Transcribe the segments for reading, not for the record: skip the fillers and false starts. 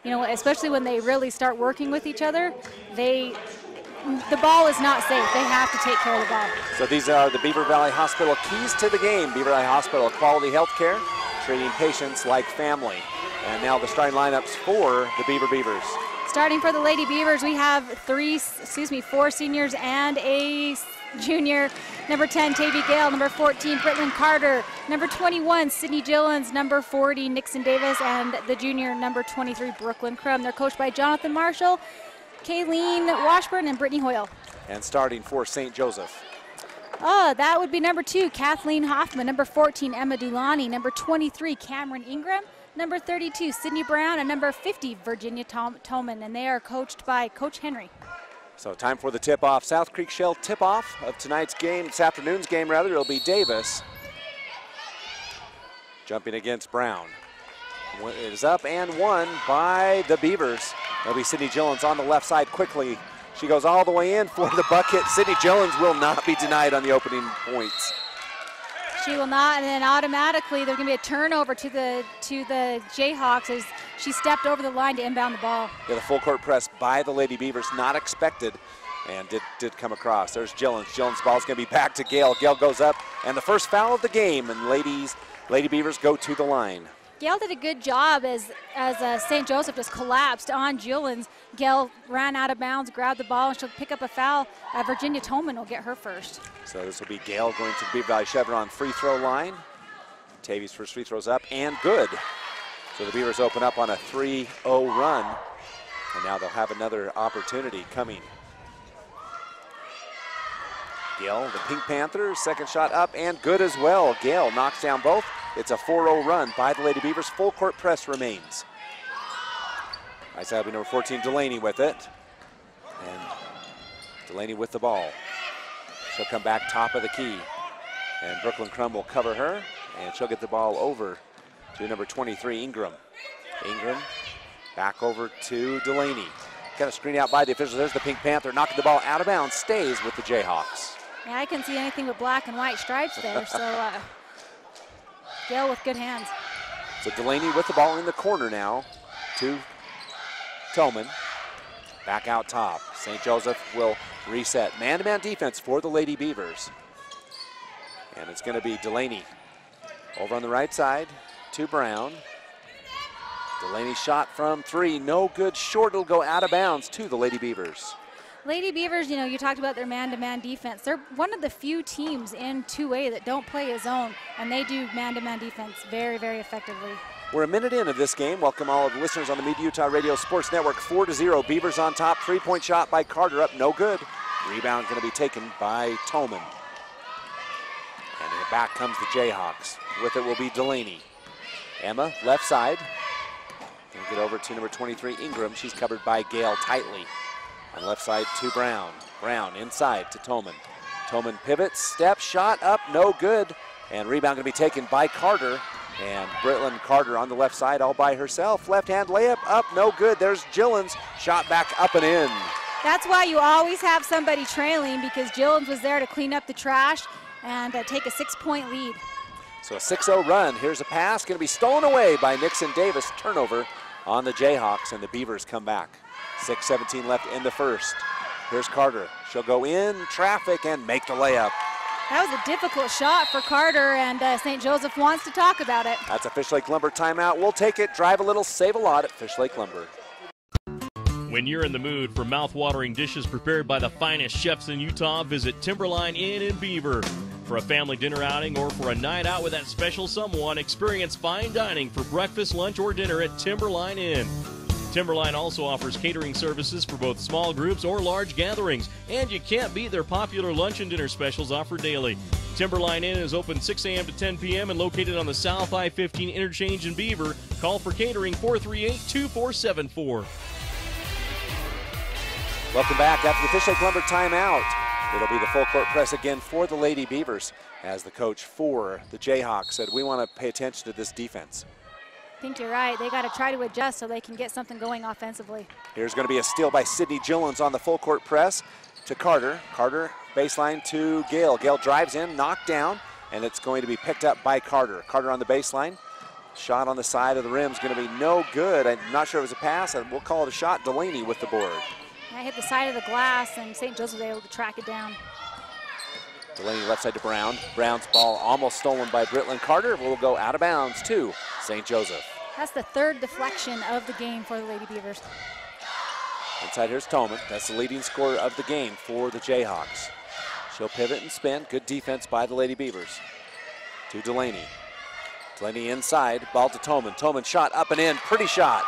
you know, especially when they really start working with each other, the ball is not safe. They have to take care of the ball. So these are the Beaver Valley Hospital keys to the game. Beaver Valley Hospital, quality health care, treating patients like family. And now the starting lineups for the Beaver Beavers. Starting for the Lady Beavers, we have 4 seniors and a junior. Number 10, Tavy Gale. Number 14, Britlin Carter. Number 21, Sydney Gillens. Number 40, Nixon Davis. And the junior, number 23, Brooklyn Crum. They're coached by Jonathan Marshall, Kayleen Washburn, and Brittany Hoyle. And starting for St. Joseph. That would be number 2, Kathleen Hoffman. Number 14, Emma Dulani. Number 23, Cameron Ingram. Number 32, Sydney Brown. And number 50, Virginia Toman. And they are coached by Coach Henry. So time for the tip-off. South Creek Shell tip-off of tonight's game, this afternoon's game rather. It'll be Davis jumping against Brown. It is up and won by the Beavers. That'll be Sydney Gillens on the left side quickly. She goes all the way in for the bucket. Sydney Gillens will not be denied on the opening points. She will not, and then automatically there's going to be a turnover to the Jayhawks as she stepped over the line to inbound the ball. Yeah, the full court press by the Lady Beavers, not expected, and did come across. There's Gillens. Gillens' ball's going to be back to Gale. Gale goes up, and the first foul of the game, and Lady Beavers go to the line. Gale did a good job as St. Joseph just collapsed on Gillens. Gale ran out of bounds, grabbed the ball, and she'll pick up a foul. Virginia Toman will get her first. So this will be Gale going to the Beaver Valley Chevron free throw line. Tavy's first free throw's up and good. So the Beavers open up on a 3-0 run, and now they'll have another opportunity coming. Gale, the Pink Panthers, second shot up and good as well. Gale knocks down both. It's a 4-0 run by the Lady Beavers. Full court press remains. Nice having number 14, Delaney with it. And Delaney with the ball. She'll come back top of the key. And Brooklyn Crum will cover her. And she'll get the ball over to number 23, Ingram. Ingram back over to Delaney. Kind of screened out by the officials. There's the Pink Panther knocking the ball out of bounds. Stays with the Jayhawks. Yeah, I couldn't see anything but black and white stripes there. So Gale with good hands. So Delaney with the ball in the corner now to Toman. Back out top. St. Joseph will reset. Man-to-man defense for the Lady Beavers. And it's going to be Delaney over on the right side to Brown. Delaney shot from 3, no good, short. It'll go out of bounds to the Lady Beavers. Lady Beavers, you know, you talked about their man-to-man defense. They're one of the few teams in 2A that don't play a zone, and they do man-to-man defense very, very effectively. We're a minute in of this game. Welcome all of the listeners on the Mid-Utah Radio Sports Network. 4-0, Beavers on top. 3-point shot by Carter up, no good. Rebound going to be taken by Toman. And back comes the Jayhawks. With it will be Delaney. Emma, left side. Gonna get over to number 23, Ingram. She's covered by Gale tightly. On left side to Brown. Brown inside to Toman. Toman pivots, step, shot up, no good. And rebound gonna be taken by Carter. And Britlin Carter on the left side all by herself. Left hand layup up, no good. There's Gillens, shot back up and in. That's why you always have somebody trailing, because Gillens was there to clean up the trash and take a 6-point lead. So a 6-0 run. Here's a pass, gonna be stolen away by Nixon Davis. Turnover on the Jayhawks, and the Beavers come back. 6:17 left in the first. Here's Carter. She'll go in traffic and make the layup. That was a difficult shot for Carter, and St. Joseph wants to talk about it. That's a Fish Lake Lumber timeout. We'll take it, drive a little, save a lot at Fish Lake Lumber. When you're in the mood for mouth-watering dishes prepared by the finest chefs in Utah, visit Timberline Inn in Beaver. For a family dinner outing or for a night out with that special someone, experience fine dining for breakfast, lunch, or dinner at Timberline Inn. Timberline also offers catering services for both small groups or large gatherings, and you can't beat their popular lunch and dinner specials offered daily. Timberline Inn is open 6 a.m. to 10 p.m. and located on the South I-15 interchange in Beaver. Call for catering 438-2474. Welcome back after the Fish Lake Lumber timeout. It'll be the full court press again for the Lady Beavers, as the coach for the Jayhawks said, we want to pay attention to this defense. I think you're right. They got to try to adjust so they can get something going offensively. Here's going to be a steal by Sydney Gillens on the full court press to Carter. Carter baseline to Gale. Gale drives in, knocked down, and it's going to be picked up by Carter. Carter on the baseline. Shot on the side of the rim is going to be no good. I'm not sure if it was a pass. We'll call it a shot. Delaney with the board. I hit the side of the glass, and St. Joseph was able to track it down. Delaney left side to Brown. Brown's ball almost stolen by Brittlin Carter. Will go out of bounds to St. Joseph. That's the third deflection of the game for the Lady Beavers. Inside here's Toman. That's the leading scorer of the game for the Jayhawks. She'll pivot and spin. Good defense by the Lady Beavers. To Delaney. Delaney inside, ball to Toman. Toman shot up and in, pretty shot.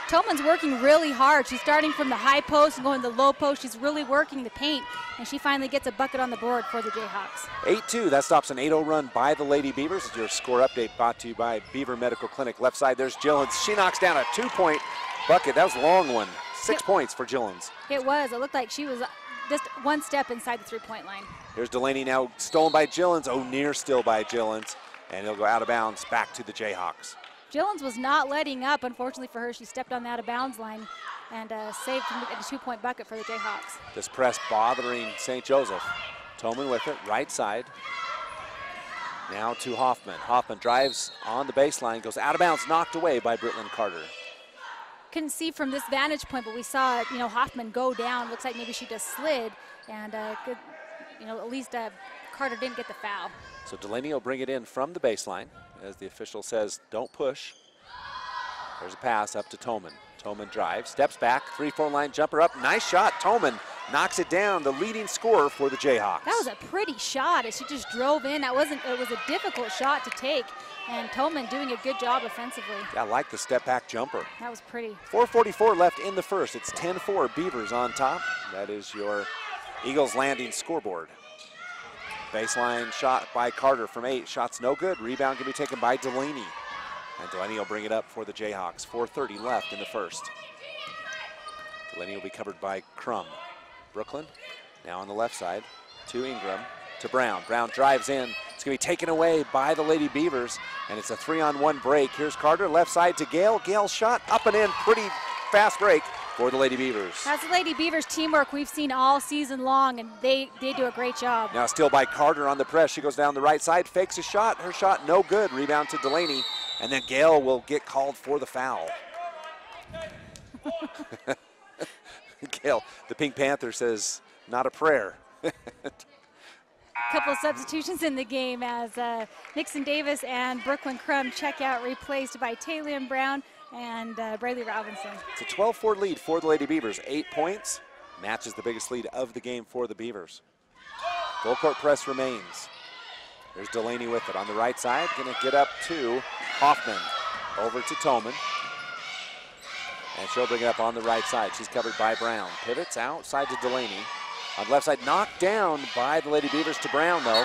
Toman's working really hard. She's starting from the high post and going to the low post. She's really working the paint, and she finally gets a bucket on the board for the Jayhawks. 8-2, that stops an 8-0 run by the Lady Beavers. It's your score update brought to you by Beaver Medical Clinic. Left side, there's Gillens. She knocks down a 2-point bucket. That was a long one. 6 points for Gillens. It was. It looked like she was just one step inside the three-point line. Here's Delaney now stolen by Gillens. Oh, near still by Gillens. And he'll go out of bounds back to the Jayhawks. Gillens was not letting up. Unfortunately for her, she stepped on the out-of-bounds line and saved a 2-point bucket for the Jayhawks. This press bothering St. Joseph. Toman with it, right side. Now to Hoffman. Hoffman drives on the baseline, goes out of bounds, knocked away by Brittlin Carter. Couldn't see from this vantage point, but we saw, Hoffman go down. Looks like maybe she just slid, and at least Carter didn't get the foul. So Delaney will bring it in from the baseline, as the official says, don't push. There's a pass up to Toman. Toman drives, steps back, 3-4 line jumper up. Nice shot. Toman knocks it down, the leading scorer for the Jayhawks. That was a pretty shot as she just drove in. It was a difficult shot to take, and Toman doing a good job offensively. Yeah, I like the step back jumper. That was pretty. 4:44 left in the first. It's 10-4 Beavers on top. That is your Eagles Landing scoreboard. Baseline shot by Carter from 8. Shot's no good. Rebound can be taken by Delaney. And Delaney will bring it up for the Jayhawks. 4:30 left in the first. Delaney will be covered by Crum. Brooklyn now on the left side to Ingram to Brown. Brown drives in. It's going to be taken away by the Lady Beavers, and it's a 3-on-1 break. Here's Carter, left side to Gale. Gale's shot up and in. Pretty fast break for the Lady Beavers. That's the Lady Beavers teamwork we've seen all season long, and they do a great job. Now steal by Carter on the press. She goes down the right side, fakes a shot. Her shot no good. Rebound to Delaney, and then Gale will get called for the foul. Gale, the Pink Panther, says, not a prayer. Couple of substitutions in the game as Nixon Davis and Brooklyn Crum check out, replaced by Taylor Brown and Braley Robinson. It's a 12-4 lead for the Lady Beavers. 8 points, matches the biggest lead of the game for the Beavers. Full court press remains. There's Delaney with it on the right side, gonna get up to Hoffman. Over to Toman. And she'll bring it up on the right side. She's covered by Brown. Pivots outside to Delaney. On the left side, knocked down by the Lady Beavers to Brown, though.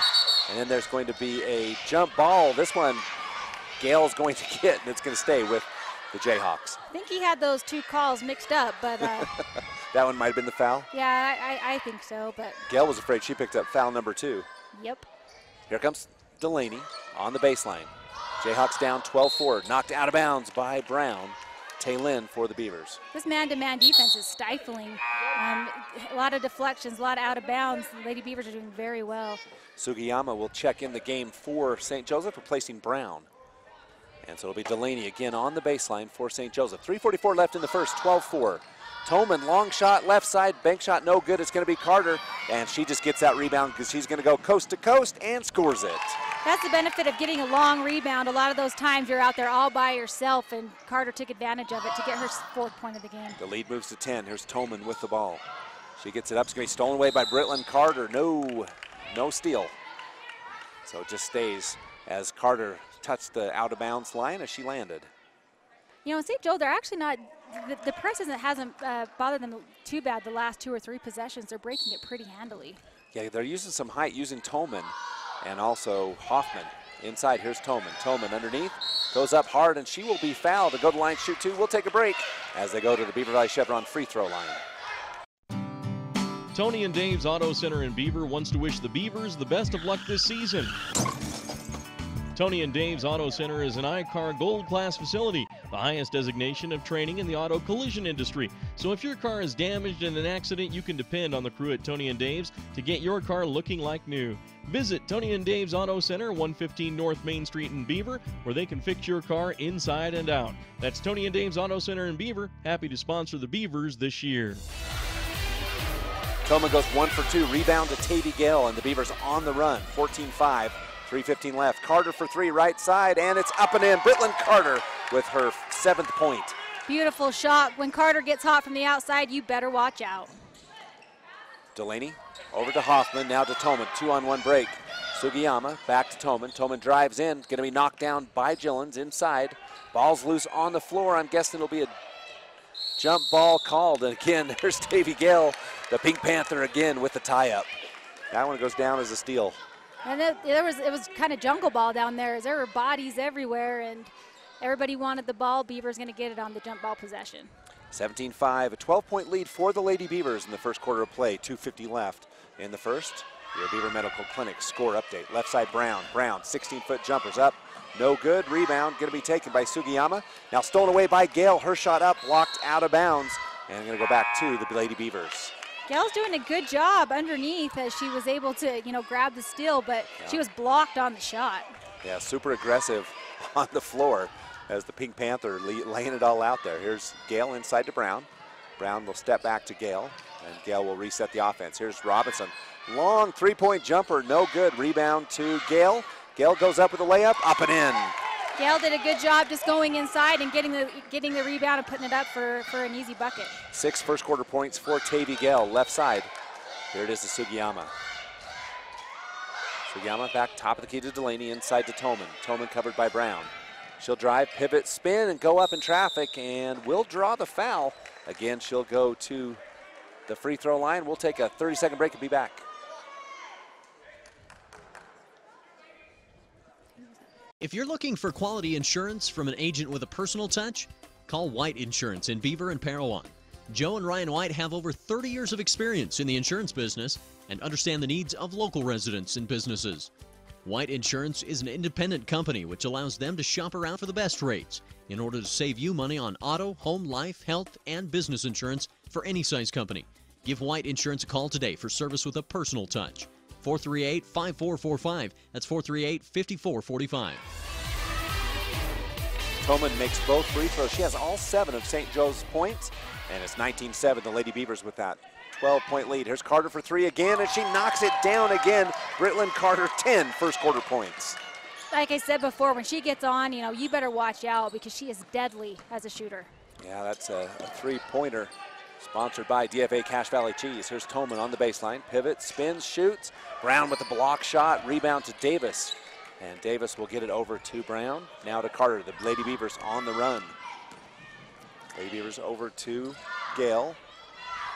And then there's going to be a jump ball. This one, Gale's going to get, and it's going to stay with the Jayhawks. I think he had those two calls mixed up, but... that one might have been the foul? Yeah, I think so, but... Gale was afraid she picked up foul number 2. Yep. Here comes Delaney on the baseline. Jayhawks down 12-4, knocked out of bounds by Brown. Taylin for the Beavers. This man-to-man defense is stifling. A lot of deflections, a lot of out of bounds. The Lady Beavers are doing very well. Sugiyama will check in the game for St. Joseph, replacing Brown. And so it'll be Delaney again on the baseline for St. Joseph. 3:44 left in the first, 12-4. Toman, long shot, left side, bank shot, no good. It's going to be Carter, and she just gets that rebound because she's going to go coast to coast and scores it. That's the benefit of getting a long rebound. A lot of those times you're out there all by yourself, and Carter took advantage of it to get her 4th point of the game. The lead moves to 10. Here's Toman with the ball. She gets it up. It's going to be stolen away by Brittlin Carter. No steal. So it just stays as Carter touched the out-of-bounds line as she landed. In St. Joe, they're actually not, the press hasn't bothered them too bad the last 2 or 3 possessions. They're breaking it pretty handily. Yeah, they're using some height, using Toman and also Hoffman. Inside, here's Toman. Toman underneath, goes up hard, and she will be fouled. To go to the line, shoot 2. We'll take a break as they go to the Beaver Valley Chevron free throw line. Tony and Dave's Auto Center in Beaver wants to wish the Beavers the best of luck this season. Tony and Dave's Auto Center is an I-CAR Gold Class facility the highest designation of training in the auto collision industry. So if your car is damaged in an accident, you can depend on the crew at Tony and Dave's to get your car looking like new. Visit Tony and Dave's Auto Center, 115 North Main Street in Beaver, where they can fix your car inside and out. That's Tony and Dave's Auto Center in Beaver. Happy to sponsor the Beavers this year. Toma goes 1 for 2. Rebound to Tavy Gale, and the Beavers on the run. 14-5. 3:15 left. Carter for 3, right side, and it's up and in. Britlin Carter with her 7th point. Beautiful shot. When Carter gets hot from the outside, you better watch out. Delaney over to Hoffman, now to Toman. 2-on-1 break. Sugiyama back to Toman. Toman drives in, going to be knocked down by Gillens inside. Ball's loose on the floor. I'm guessing it'll be a jump ball called. And again, there's Tavy Gale, the Pink Panther again with the tie-up. That one goes down as a steal. And it was kind of jungle ball down there, as there were bodies everywhere, and everybody wanted the ball. Beaver's going to get it on the jump ball possession. 17-5, a 12-point lead for the Lady Beavers in the first quarter of play. 2:50 left in the first. Your Beaver Medical Clinic score update. Left side Brown. Brown, 16-foot jumpers up. No good. Rebound going to be taken by Sugiyama. Now stolen away by Gale. Her shot up, blocked out of bounds, and going to go back to the Lady Beavers. Gale's doing a good job underneath as she was able to, grab the steal, but she was blocked on the shot. Yeah, super aggressive on the floor as the Pink Panther laying it all out there. Here's Gale inside to Brown. Brown will step back to Gale, and Gale will reset the offense. Here's Robinson. Long three-point jumper, no good. Rebound to Gale. Gale goes up with a layup, up and in. Gale did a good job just going inside and getting the rebound and putting it up for an easy bucket. 6 first quarter points for Tavy Gale, left side. Here it is to Sugiyama. Sugiyama back top of the key to Delaney, inside to Toman. Toman covered by Brown. She'll drive, pivot, spin, and go up in traffic, and will draw the foul. Again, she'll go to the free throw line. We'll take a 30-second break and be back. If you're looking for quality insurance from an agent with a personal touch, call White Insurance in Beaver and Parowan. Joe and Ryan White have over 30 years of experience in the insurance business and understand the needs of local residents and businesses. White Insurance is an independent company which allows them to shop around for the best rates in order to save you money on auto, home, life, health, and business insurance for any size company. Give White Insurance a call today for service with a personal touch. 438-5445. That's 438-5445. Toman makes both free throws. She has all 7 of St. Joe's points, and it's 19-7. The Lady Beavers with that 12-point lead. Here's Carter for 3 again, and she knocks it down again. Britlin Carter, 10 first quarter points. Like I said before, when she gets on, you better watch out because she is deadly as a shooter. Yeah, that's a three-pointer. Sponsored by DFA Cache Valley Cheese. Here's Toman on the baseline. Pivot, spins, shoots. Brown with the block shot. Rebound to Davis. And Davis will get it over to Brown. Now to Carter. The Lady Beavers on the run. Lady Beavers over to Gale.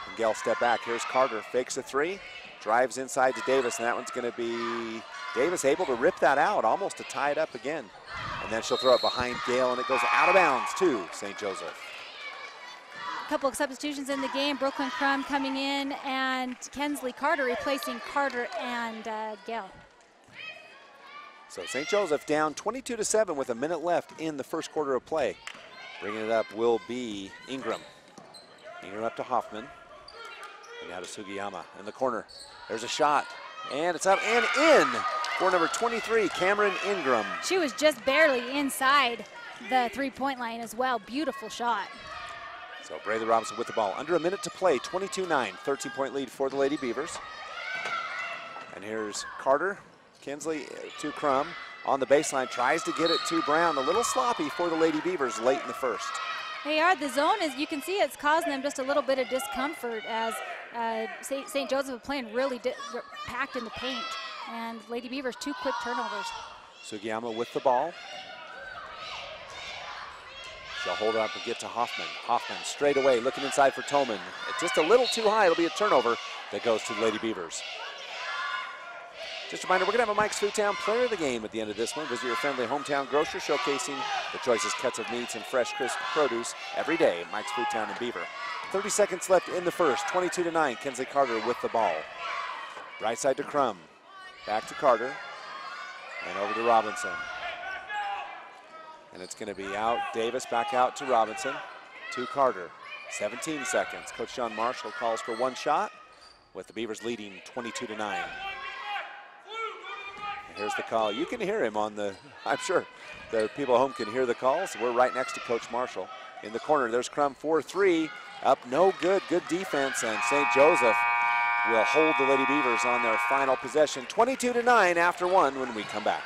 And Gale step back. Here's Carter. Fakes a 3. Drives inside to Davis. And that one's going to be Davis able to rip that out. Almost to tie it up again. And then she'll throw it behind Gale. And it goes out of bounds to St. Joseph. Couple of substitutions in the game. Brooklyn Crum coming in, and Kensley Carter replacing Carter and Gale. So St. Joseph down 22-7 with a minute left in the first quarter of play. Bringing it up will be Ingram. Ingram up to Hoffman. And now to Sugiyama in the corner. There's a shot, and it's up and in for number 23, Cameron Ingram. She was just barely inside the three-point line as well. Beautiful shot. So Braylee Robinson with the ball. Under a minute to play, 22-9, 13-point lead for the Lady Beavers. And here's Carter. Kinsley to Crum on the baseline, tries to get it to Brown. A little sloppy for the Lady Beavers late in the first. They are. The zone is, you can see it's causing them just a little bit of discomfort as St. Joseph is playing really packed in the paint. And Lady Beavers, 2 quick turnovers. Sugiyama with the ball. She'll hold it up and get to Hoffman. Hoffman straight away, looking inside for Toman. It's just a little too high. It'll be a turnover that goes to the Lady Beavers. Just a reminder, we're going to have a Mike's Foodtown Player of the Game at the end of this one. Visit your friendly hometown grocer showcasing the choicest cuts of meats and fresh, crisp produce every day at Mike's Foodtown in Beaver. 30 seconds left in the first, 22-9. Kensley Carter with the ball. Right side to Crum. Back to Carter. And over to Robinson. And it's going to be out. Davis back out to Robinson, to Carter. 17 seconds. Coach John Marshall calls for one shot, with the Beavers leading 22-9. And here's the call. You can hear him on the, I'm sure the people at home can hear the calls. We're right next to Coach Marshall. In the corner, there's Crum 4-3. Up, no good. Good defense, and St. Joseph will hold the Lady Beavers on their final possession. 22-9 after one when we come back.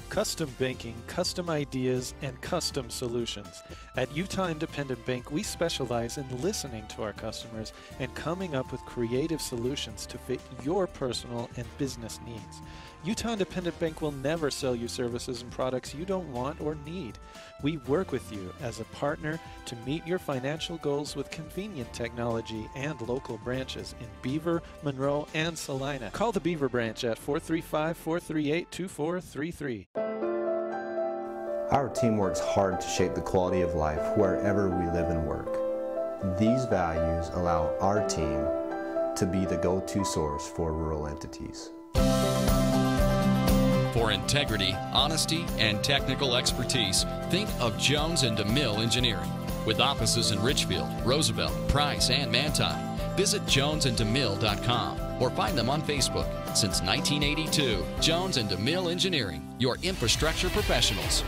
Custom banking, custom ideas, and custom solutions. At Utah Independent Bank, we specialize in listening to our customers and coming up with creative solutions to fit your personal and business needs. Utah Independent Bank will never sell you services and products you don't want or need. We work with you as a partner to meet your financial goals with convenient technology and local branches in Beaver, Monroe, and Salina. Call the Beaver branch at 435-438-2433. Our team works hard to shape the quality of life wherever we live and work. These values allow our team to be the go-to source for rural entities. For integrity, honesty, and technical expertise, think of Jones and DeMille Engineering. With offices in Richfield, Roosevelt, Price, and Manti, visit jonesandemille.com or find them on Facebook. Since 1982, Jones and DeMille Engineering, your infrastructure professionals.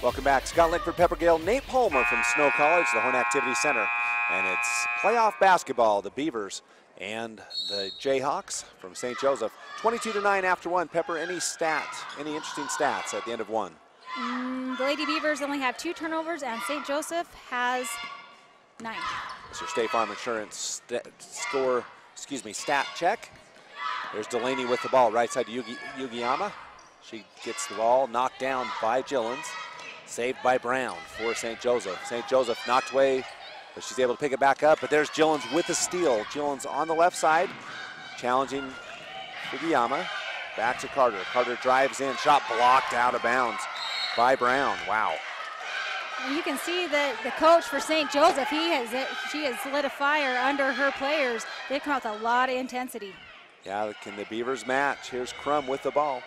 Welcome back. Scott Linkford, Pepper Gale, Nate Palmer from Snow College, the Horn Activity Center. And it's playoff basketball, the Beavers and the Jayhawks from St. Joseph. 22-9 after one. Pepper, any interesting stats at the end of one? The Lady Beavers only have 2 turnovers, and St. Joseph has 9. It's your State Farm Insurance stat check. There's Delaney with the ball, right side to Yugiyama. She gets the ball knocked down by Gillens. Saved by Brown for St. Joseph. St. Joseph knocked away, but she's able to pick it back up. But there's Gillens with a steal. Gillens on the left side, challenging Yugiyama. Back to Carter. Carter drives in, shot blocked out of bounds by Brown. Wow. And you can see that the coach for St. Joseph, she has lit a fire under her players. They've come out with a lot of intensity. Yeah, can the Beavers match? Here's Crum with the ball.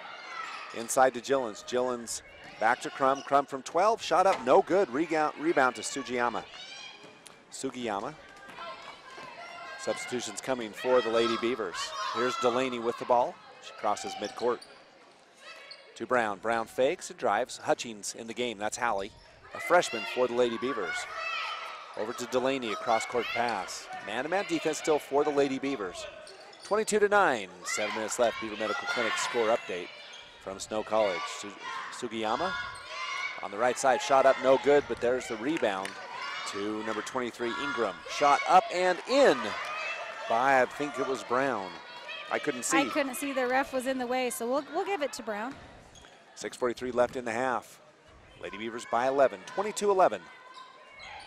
Inside to Gillens. Gillens back to Crum. Crum from 12, shot up, no good. Rebound to Sugiyama. Substitutions coming for the Lady Beavers. Here's Delaney with the ball. She crosses midcourt to Brown. Brown fakes and drives. Hutchings in the game, that's Hallie, a freshman for the Lady Beavers. Over to Delaney, a cross-court pass. Man-to-man defense still for the Lady Beavers. 22-9, 7 minutes left. Beaver Medical Clinic score update from Snow College. Sugiyama on the right side, shot up, no good, but there's the rebound to number 23, Ingram. Shot up and in by, I think it was Brown. I couldn't see. The ref was in the way, so we'll give it to Brown. 6:43 left in the half. Lady Beavers by 11, 22-11.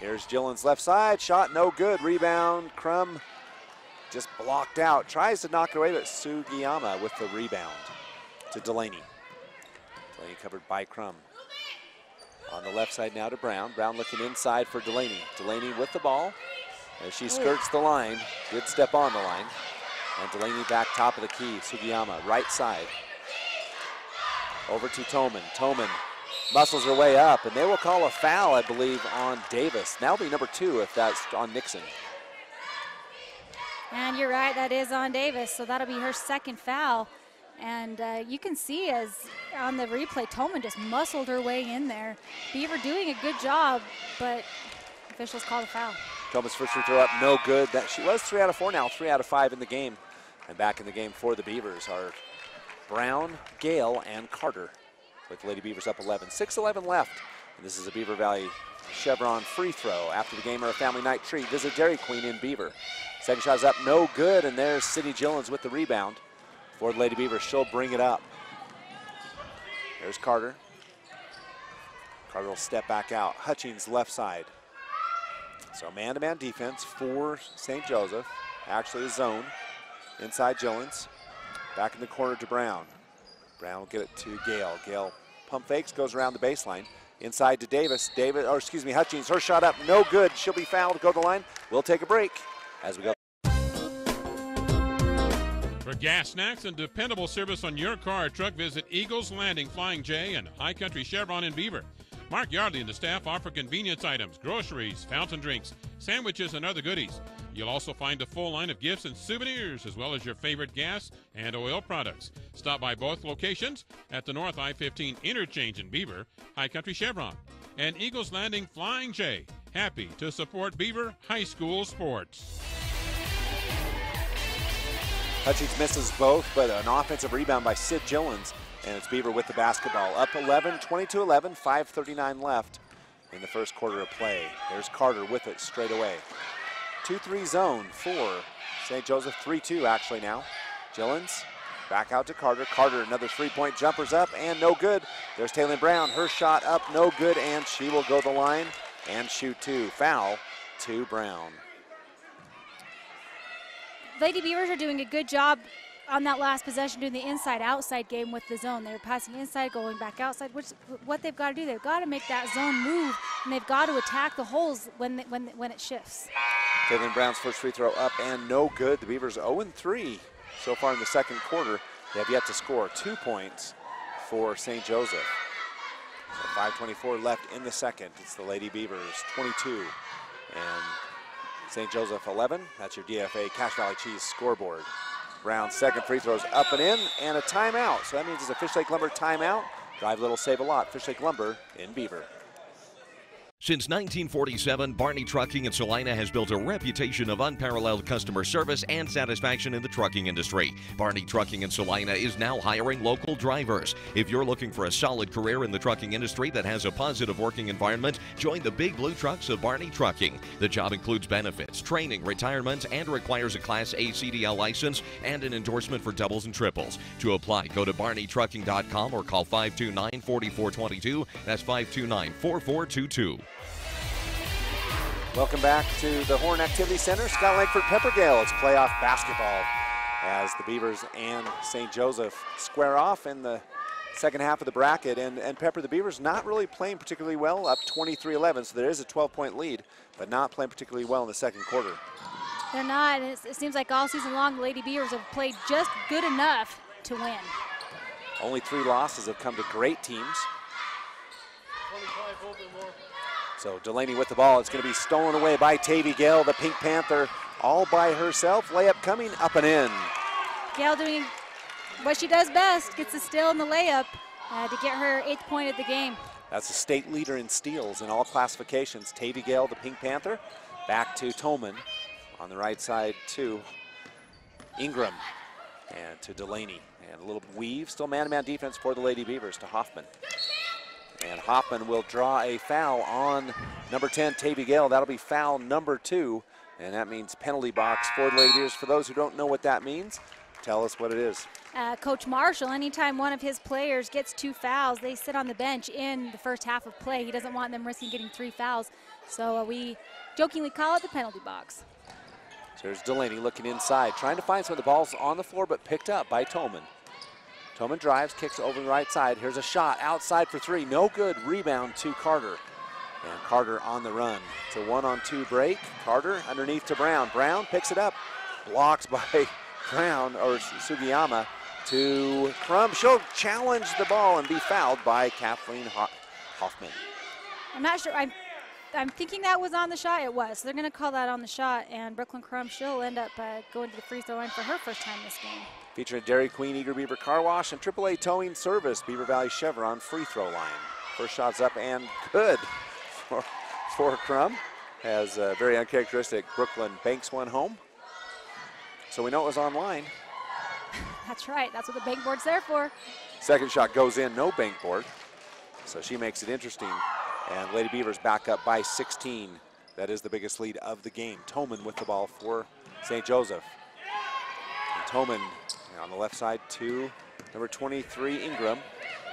Here's Gillen's left side, shot no good, rebound, Crum just blocked out, tries to knock it away, but Sugiyama with the rebound to Delaney. Delaney covered by Crum. On the left side now to Brown. Brown looking inside for Delaney. Delaney with the ball as she skirts the line. Good step on the line. And Delaney back top of the key. Sugiyama right side. Over to Toman. Toman muscles her way up, and they will call a foul, I believe, on Davis. That'll be number 2 if that's on Nixon. And you're right, that is on Davis, so that'll be her second foul. And you can see as on the replay, Toman just muscled her way in there. Beaver doing a good job, but officials called a foul. Toman's first free throw up, no good. She was 3 out of 4 now, 3 out of 5 in the game. And back in the game for the Beavers are Brown, Gale, and Carter, with the Lady Beavers up 11. 6:11 left, and this is a Beaver Valley Chevron free throw. After the game or a family night treat, visit Dairy Queen in Beaver. Second shot is up, no good, and there's Sydney Gillens with the rebound. For the Lady Beavers, she'll bring it up. There's Carter. Carter will step back out. Hutchings left side. So man-to-man defense for St. Joseph. Actually a zone. Inside Gillens. Back in the corner to Brown. Brown will get it to Gale. Gale pump fakes, goes around the baseline. Inside to Davis. Hutchings, her shot up, no good. She'll be fouled, go to the line. We'll take a break as we go. For For gas, snacks, and dependable service on your car or truck, visit Eagles Landing Flying J and High Country Chevron in Beaver. Mark Yardley and the staff offer convenience items, groceries, fountain drinks, sandwiches, and other goodies. You'll also find a full line of gifts and souvenirs, as well as your favorite gas and oil products. Stop by both locations at the North I-15 Interchange in Beaver, High Country Chevron, and Eagles Landing Flying J. Happy to support Beaver High School sports. Hutchings misses both, but an offensive rebound by Sid Gillens, and it's Beaver with the basketball. Up 11, 22-11, 5:39 left in the first quarter of play. There's Carter with it straight away. 2-3 zone for St. Joseph, 3-2 actually now. Gillens back out to Carter. Carter, another three-point jumper's up and no good. There's Taylor Brown, her shot up, no good, and she will go the line and shoot two. Foul to Brown. Lady Beavers are doing a good job on that last possession doing the inside-outside game with the zone. They're passing inside, going back outside, which what they've got to do. They've got to make that zone move, and they've got to attack the holes when it shifts. Taylor Brown's first free throw up and no good. The Beavers 0-3 so far in the second quarter. They have yet to score 2 points for St. Joseph. So 5:24 left in the second. It's the Lady Beavers 22 and St. Joseph 11. That's your DFA Cache Valley Cheese scoreboard. Brown's second free throw's up and in, and a timeout. So that means it's a Fish Lake Lumber timeout. Drive little, save a lot. Fish Lake Lumber in Beaver. Since 1947, Barney Trucking in Salina has built a reputation of unparalleled customer service and satisfaction in the trucking industry. Barney Trucking in Salina is now hiring local drivers. If you're looking for a solid career in the trucking industry that has a positive working environment, join the big blue trucks of Barney Trucking. The job includes benefits, training, retirement, and requires a Class A CDL license and an endorsement for doubles and triples. To apply, go to barneytrucking.com or call 529-4422. That's 529-4422. Welcome back to the Horn Activity Center. Scott Langford Peppergale. It's playoff basketball as the Beavers and St. Joseph square off in the second half of the bracket. And Pepper, the Beavers not really playing particularly well, up 23-11, so there is a 12-point lead, but not playing particularly well in the second quarter. They're not, and it seems like all season long the Lady Beavers have played just good enough to win. Only 3 losses have come to great teams. So Delaney with the ball. It's going to be stolen away by Tavy Gale, the Pink Panther, all by herself. Layup coming up and in. Gale doing what she does best, gets the steal and the layup to get her 8th point of the game. That's the state leader in steals in all classifications. Tavy Gale, the Pink Panther, back to Tolman. On the right side to Ingram and to Delaney. And a little weave, still man-to-man defense for the Lady Beavers to Hoffman. And Hoffman will draw a foul on number 10, Tavy Gale. That'll be foul number 2, and that means penalty box for the Lady Beavers. For those who don't know what that means, tell us what it is. Coach Marshall, anytime one of his players gets 2 fouls, they sit on the bench in the first half of play. He doesn't want them risking getting 3 fouls, so we jokingly call it the penalty box. So there's Delaney looking inside, trying to find some of the balls on the floor, but picked up by Tolman. Tolman drives, kicks over the right side. Here's a shot outside for 3. No good. Rebound to Carter. And Carter on the run. It's a 1-on-2 break. Carter underneath to Brown. Brown picks it up. Blocked by Brown, or Sugiyama, to Crum. She'll challenge the ball and be fouled by Kathleen Hoffman. I'm not sure. I'm thinking that was on the shot. It was. So they're going to call that on the shot, and Brooklyn Crum, she'll end up going to the free throw line for her first time this game. Featuring Dairy Queen, Eager Beaver Car Wash, and AAA Towing Service, Beaver Valley Chevron free throw line. First shot's up and good for Crum. As very uncharacteristic, Brooklyn banks one home. So we know it was online. That's right. That's what the bank board's there for. Second shot goes in, no bank board. So she makes it interesting. And Lady Beavers back up by 16. That is the biggest lead of the game. Tolman with the ball for St. Joseph. And Tolman on the left side to number 23, Ingram.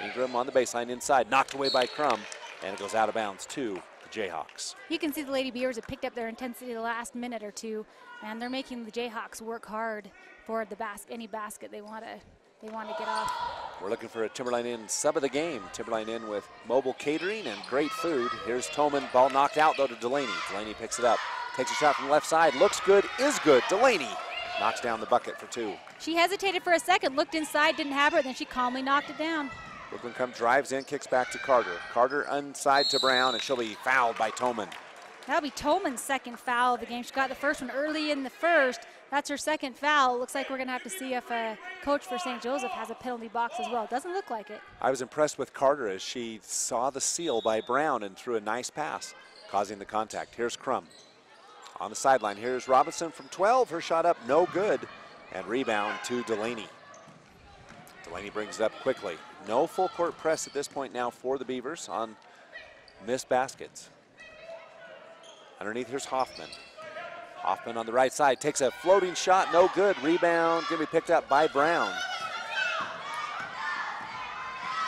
Ingram on the baseline inside, knocked away by Crum, and it goes out of bounds to the Jayhawks. You can see the Lady Beavers have picked up their intensity the last minute or two, and they're making the Jayhawks work hard for the any basket they want to get off. We're looking for a Timberline Inn sub of the game. Timberline Inn with mobile catering and great food. Here's Tolman, ball knocked out though to Delaney. Delaney picks it up, takes a shot from the left side, looks good, is good. Delaney knocks down the bucket for 2. She hesitated for a second, looked inside, didn't have her, then she calmly knocked it down. Brooklyn comes, drives in, kicks back to Carter. Carter inside to Brown, and she'll be fouled by Toman. That'll be Tolman's second foul of the game. She got the first one early in the first. That's her second foul. Looks like we're going to have to see if a coach for St. Joseph has a penalty box as well. Doesn't look like it. I was impressed with Carter as she saw the seal by Brown and threw a nice pass, causing the contact. Here's Crum on the sideline. Here's Robinson from 12. Her shot up, no good. And rebound to Delaney. Delaney brings it up quickly. No full court press at this point now for the Beavers on missed baskets. Underneath, here's Hoffman. Hoffman on the right side takes a floating shot, no good. Rebound going to be picked up by Brown.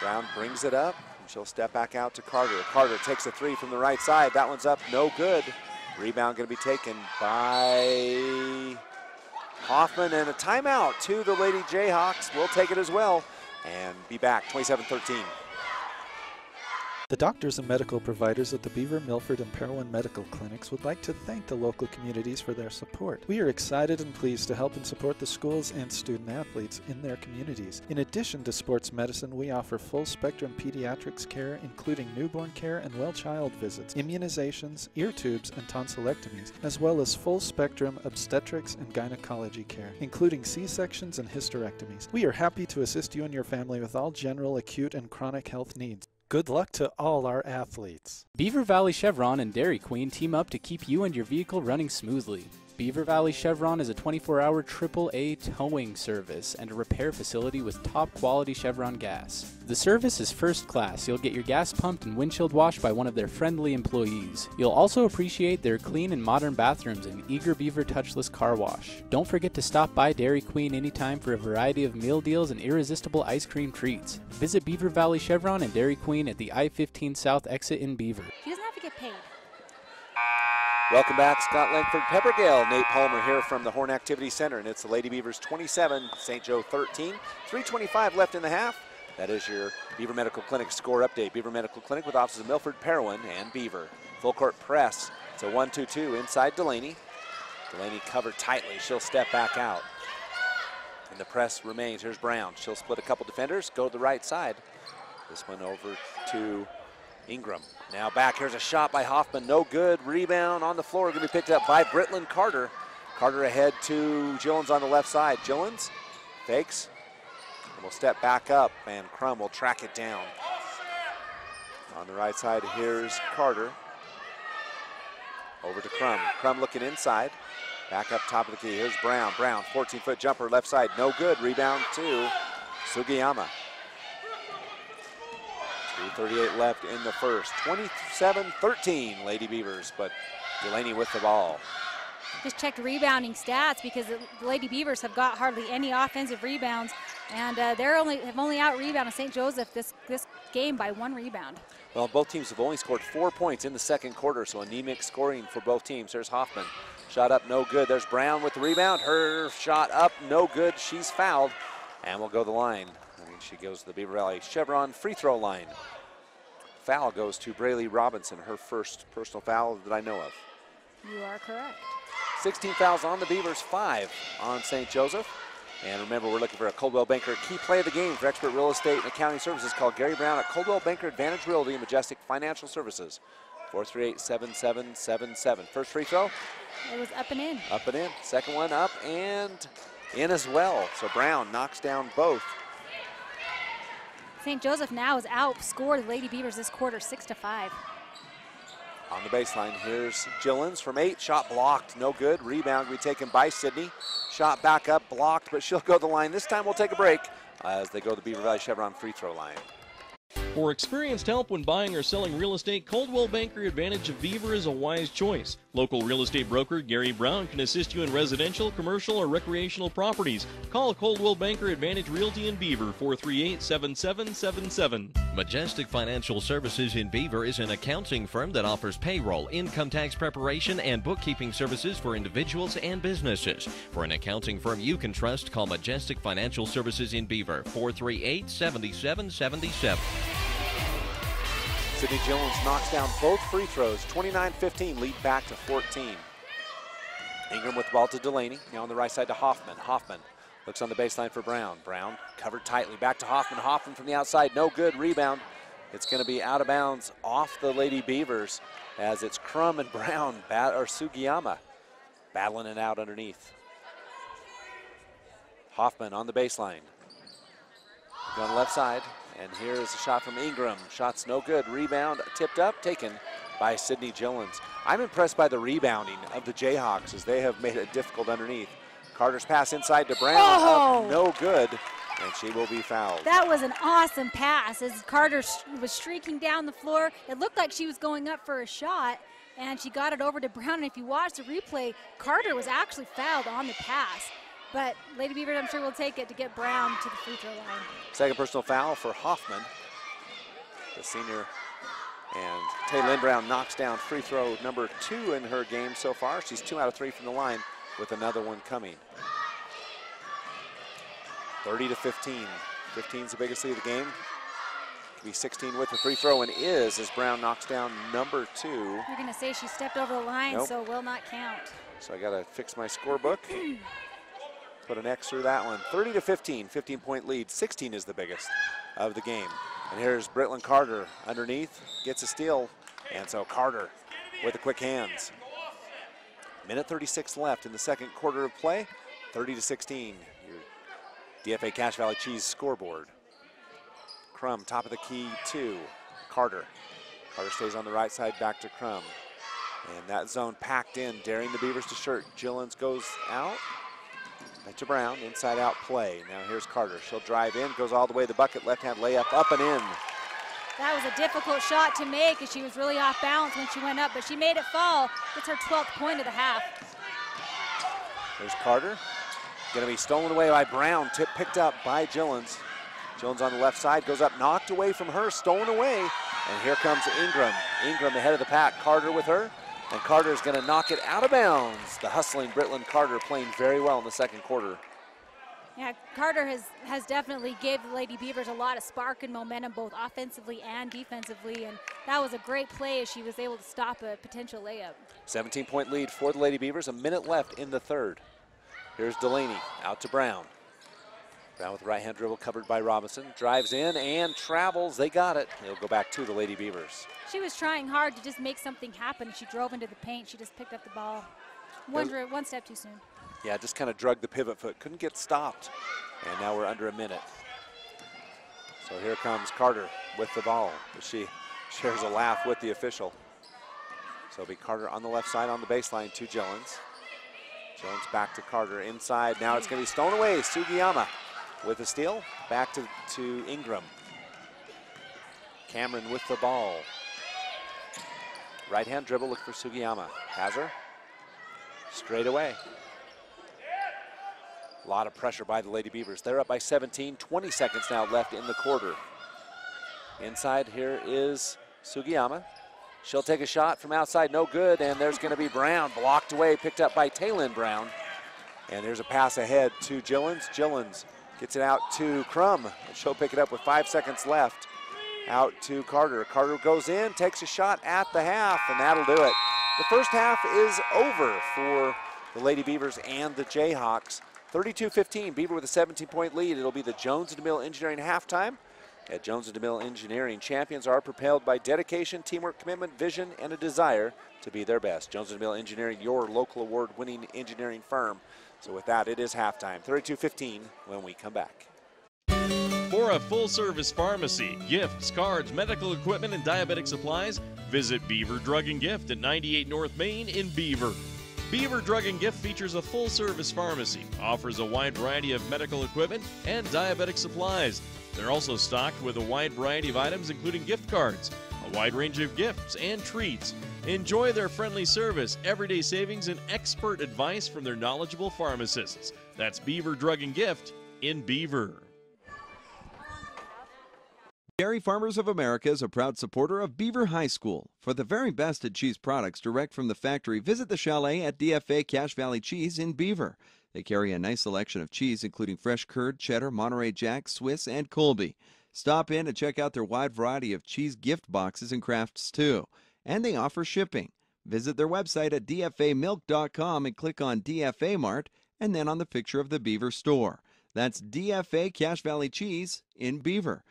Brown brings it up, and she'll step back out to Carter. Carter takes a 3 from the right side. That one's up, no good. Rebound going to be taken by Hoffman, and a timeout to the Lady Jayhawks. We'll take it as well and be back, 27-13. The doctors and medical providers at the Beaver, Milford, and Parowan Medical Clinics would like to thank the local communities for their support. We are excited and pleased to help and support the schools and student athletes in their communities. In addition to sports medicine, we offer full-spectrum pediatrics care, including newborn care and well-child visits, immunizations, ear tubes, and tonsillectomies, as well as full-spectrum obstetrics and gynecology care, including C-sections and hysterectomies. We are happy to assist you and your family with all general, acute, and chronic health needs. Good luck to all our athletes. Beaver Valley Chevron and Dairy Queen team up to keep you and your vehicle running smoothly. Beaver Valley Chevron is a 24-hour AAA towing service and a repair facility with top-quality Chevron gas. The service is first class. You'll get your gas pumped and windshield washed by one of their friendly employees. You'll also appreciate their clean and modern bathrooms and eager Beaver touchless car wash. Don't forget to stop by Dairy Queen anytime for a variety of meal deals and irresistible ice cream treats. Visit Beaver Valley Chevron and Dairy Queen at the I-15 South exit in Beaver. He doesn't have to get paid. Welcome back, Scott Langford, Peppergale. Nate Palmer here from the Horn Activity Center, and it's the Lady Beavers 27, St. Joe 13. 3:25 left in the half. That is your Beaver Medical Clinic score update. Beaver Medical Clinic with offices in Milford, Parowan, and Beaver. Full court press. It's a 1-2-2 inside Delaney. Delaney covered tightly. She'll step back out. And the press remains. Here's Brown. She'll split a couple defenders, go to the right side. This one over to Ingram. Now back, here's a shot by Hoffman, no good. Rebound on the floor, going to be picked up by Brittlin Carter. Carter ahead to Gillens on the left side. Gillens fakes, and will step back up, and Crum will track it down. On the right side, here's Carter. Over to Crum. Crum looking inside. Back up top of the key, here's Brown. Brown, 14-foot jumper, left side, no good. Rebound to Sugiyama. 3:38 left in the first. 27-13 Lady Beavers, but Delaney with the ball. Just checked rebounding stats because the Lady Beavers have got hardly any offensive rebounds, and have only out-rebounded St. Joseph this game by 1 rebound. Well, both teams have only scored 4 points in the second quarter, so anemic scoring for both teams. There's Hoffman. Shot up, no good. There's Brown with the rebound. Her shot up, no good. She's fouled, and will go to the line. She goes to the Beaver Valley Chevron free throw line. Foul goes to Braylee Robinson, her first personal foul that I know of. You are correct. 16 fouls on the Beavers, 5 on St. Joseph. And remember, we're looking for a Coldwell Banker key play of the game. For expert real estate and accounting services, call Gary Brown at Coldwell Banker Advantage Realty and Majestic Financial Services. 438-7777. First free throw. It was up and in. Up and in. Second one up and in as well. So Brown knocks down both. St. Joseph now has outscored the Lady Beavers this quarter 6-5. On the baseline, here's Gillens from 8. Shot blocked, no good. Rebound will be taken by Sydney. Shot back up, blocked, but she'll go to the line. This time we'll take a break as they go to the Beaver Valley Chevron free throw line. For experienced help when buying or selling real estate, Coldwell Banker Advantage of Beaver is a wise choice. Local real estate broker Gary Brown can assist you in residential, commercial, or recreational properties. Call Coldwell Banker Advantage Realty in Beaver, 438-7777. Majestic Financial Services in Beaver is an accounting firm that offers payroll, income tax preparation, and bookkeeping services for individuals and businesses. For an accounting firm you can trust, call Majestic Financial Services in Beaver, 438-7777. Sydney Gillens knocks down both free throws. 29-15, lead back to 14. Ingram with the ball to Delaney. Now on the right side to Hoffman. Hoffman looks on the baseline for Brown. Brown covered tightly. Back to Hoffman. Hoffman from the outside. No good. Rebound. It's going to be out of bounds off the Lady Beavers as it's Crum and Brown, or Sugiyama, battling it out underneath. Hoffman on the baseline. On the left side. And here's a shot from Ingram. Shot's no good. Rebound tipped up, taken by Sydney Gillens. I'm impressed by the rebounding of the Jayhawks as they have made it difficult underneath. Carter's pass inside to Brown. Up, no good. And she will be fouled. That was an awesome pass as Carter was streaking down the floor. It looked like she was going up for a shot, and she got it over to Brown. And if you watch the replay, Carter was actually fouled on the pass. But Lady Beaver, I'm sure, will take it to get Brown to the free throw line. Second personal foul for Hoffman, the senior. And Taylin Brown knocks down free throw number 2 in her game so far. She's 2 out of 3 from the line with another one coming. 30-15. 15's the biggest lead of the game. Could be 16 with the free throw, and is as Brown knocks down number 2. You're going to say she stepped over the line, Nope. so will not count. So I got to fix my scorebook. Put an X through that one. 30-15, 15-point lead. 16 is the biggest of the game. And here's Brittlin Carter underneath, gets a steal. And so Carter with the quick hands. Minute 36 left in the second quarter of play. 30-16, your DFA Cache Valley Cheese scoreboard. Crum, top of the key to Carter. Carter stays on the right side, back to Crum. And that zone packed in, daring the Beavers to shirt. Gillens goes out. Back to Brown, inside out play. Now here's Carter. She'll drive in, goes all the way to the bucket, left hand layup, up and in. That was a difficult shot to make as she was really off balance when she went up, but she made it fall. It's her 12th point of the half. There's Carter. Gonna be stolen away by Brown, picked up by Gillens. Gillens on the left side, goes up, knocked away from her, stolen away. And here comes Ingram. Ingram ahead of the pack, Carter with her. And Carter's going to knock it out of bounds. The hustling Brittlin Carter playing very well in the second quarter. Yeah, Carter has definitely gave the Lady Beavers a lot of spark and momentum, both offensively and defensively. And that was a great play as she was able to stop a potential layup. 17-point lead for the Lady Beavers. A minute left in the third. Here's Delaney out to Brown. Brown with the right-hand dribble covered by Robinson. Drives in and travels. They got it. It'll go back to the Lady Beavers. She was trying hard to just make something happen. She drove into the paint. She just picked up the ball. One step too soon. Yeah, just kind of drug the pivot foot. Couldn't get stopped. And now we're under a minute. So here comes Carter with the ball. She shares a laugh with the official. So it'll be Carter on the left side on the baseline to Gillens. Gillens back to Carter inside. Now it's going to be stolen away. Sugiyama with a steal. Back to Ingram. Cameron with the ball. Right-hand dribble, look for Sugiyama. Has her. Straight away. A lot of pressure by the Lady Beavers. They're up by 17, 20 seconds now left in the quarter. Inside here is Sugiyama. She'll take a shot from outside, no good, and there's gonna be Brown, blocked away, picked up by Taylin Brown. And there's a pass ahead to Gillens. Gillens gets it out to Crum. And she'll pick it up with 5 seconds left. Out to Carter. Carter goes in, takes a shot at the half, and that'll do it. The first half is over for the Lady Beavers and the Jayhawks. 32-15, Beaver with a 17-point lead. It'll be the Jones & DeMille Engineering halftime. At Jones & DeMille Engineering, champions are propelled by dedication, teamwork, commitment, vision, and a desire to be their best. Jones & DeMille Engineering, your local award-winning engineering firm. So with that, it is halftime. 32-15 when we come back. For a full-service pharmacy, gifts, cards, medical equipment, and diabetic supplies, visit Beaver Drug & Gift at 98 North Main in Beaver. Beaver Drug & Gift features a full-service pharmacy, offers a wide variety of medical equipment and diabetic supplies. They're also stocked with a wide variety of items including gift cards, a wide range of gifts and treats. Enjoy their friendly service, everyday savings, and expert advice from their knowledgeable pharmacists. That's Beaver Drug & Gift in Beaver. Dairy Farmers of America is a proud supporter of Beaver High School. For the very best in cheese products direct from the factory, visit the chalet at DFA Cache Valley Cheese in Beaver. They carry a nice selection of cheese, including fresh curd, cheddar, Monterey Jack, Swiss, and Colby. Stop in and check out their wide variety of cheese gift boxes and crafts, too. And they offer shipping. Visit their website at dfamilk.com and click on DFA Mart and then on the picture of the Beaver store. That's DFA Cache Valley Cheese in Beaver.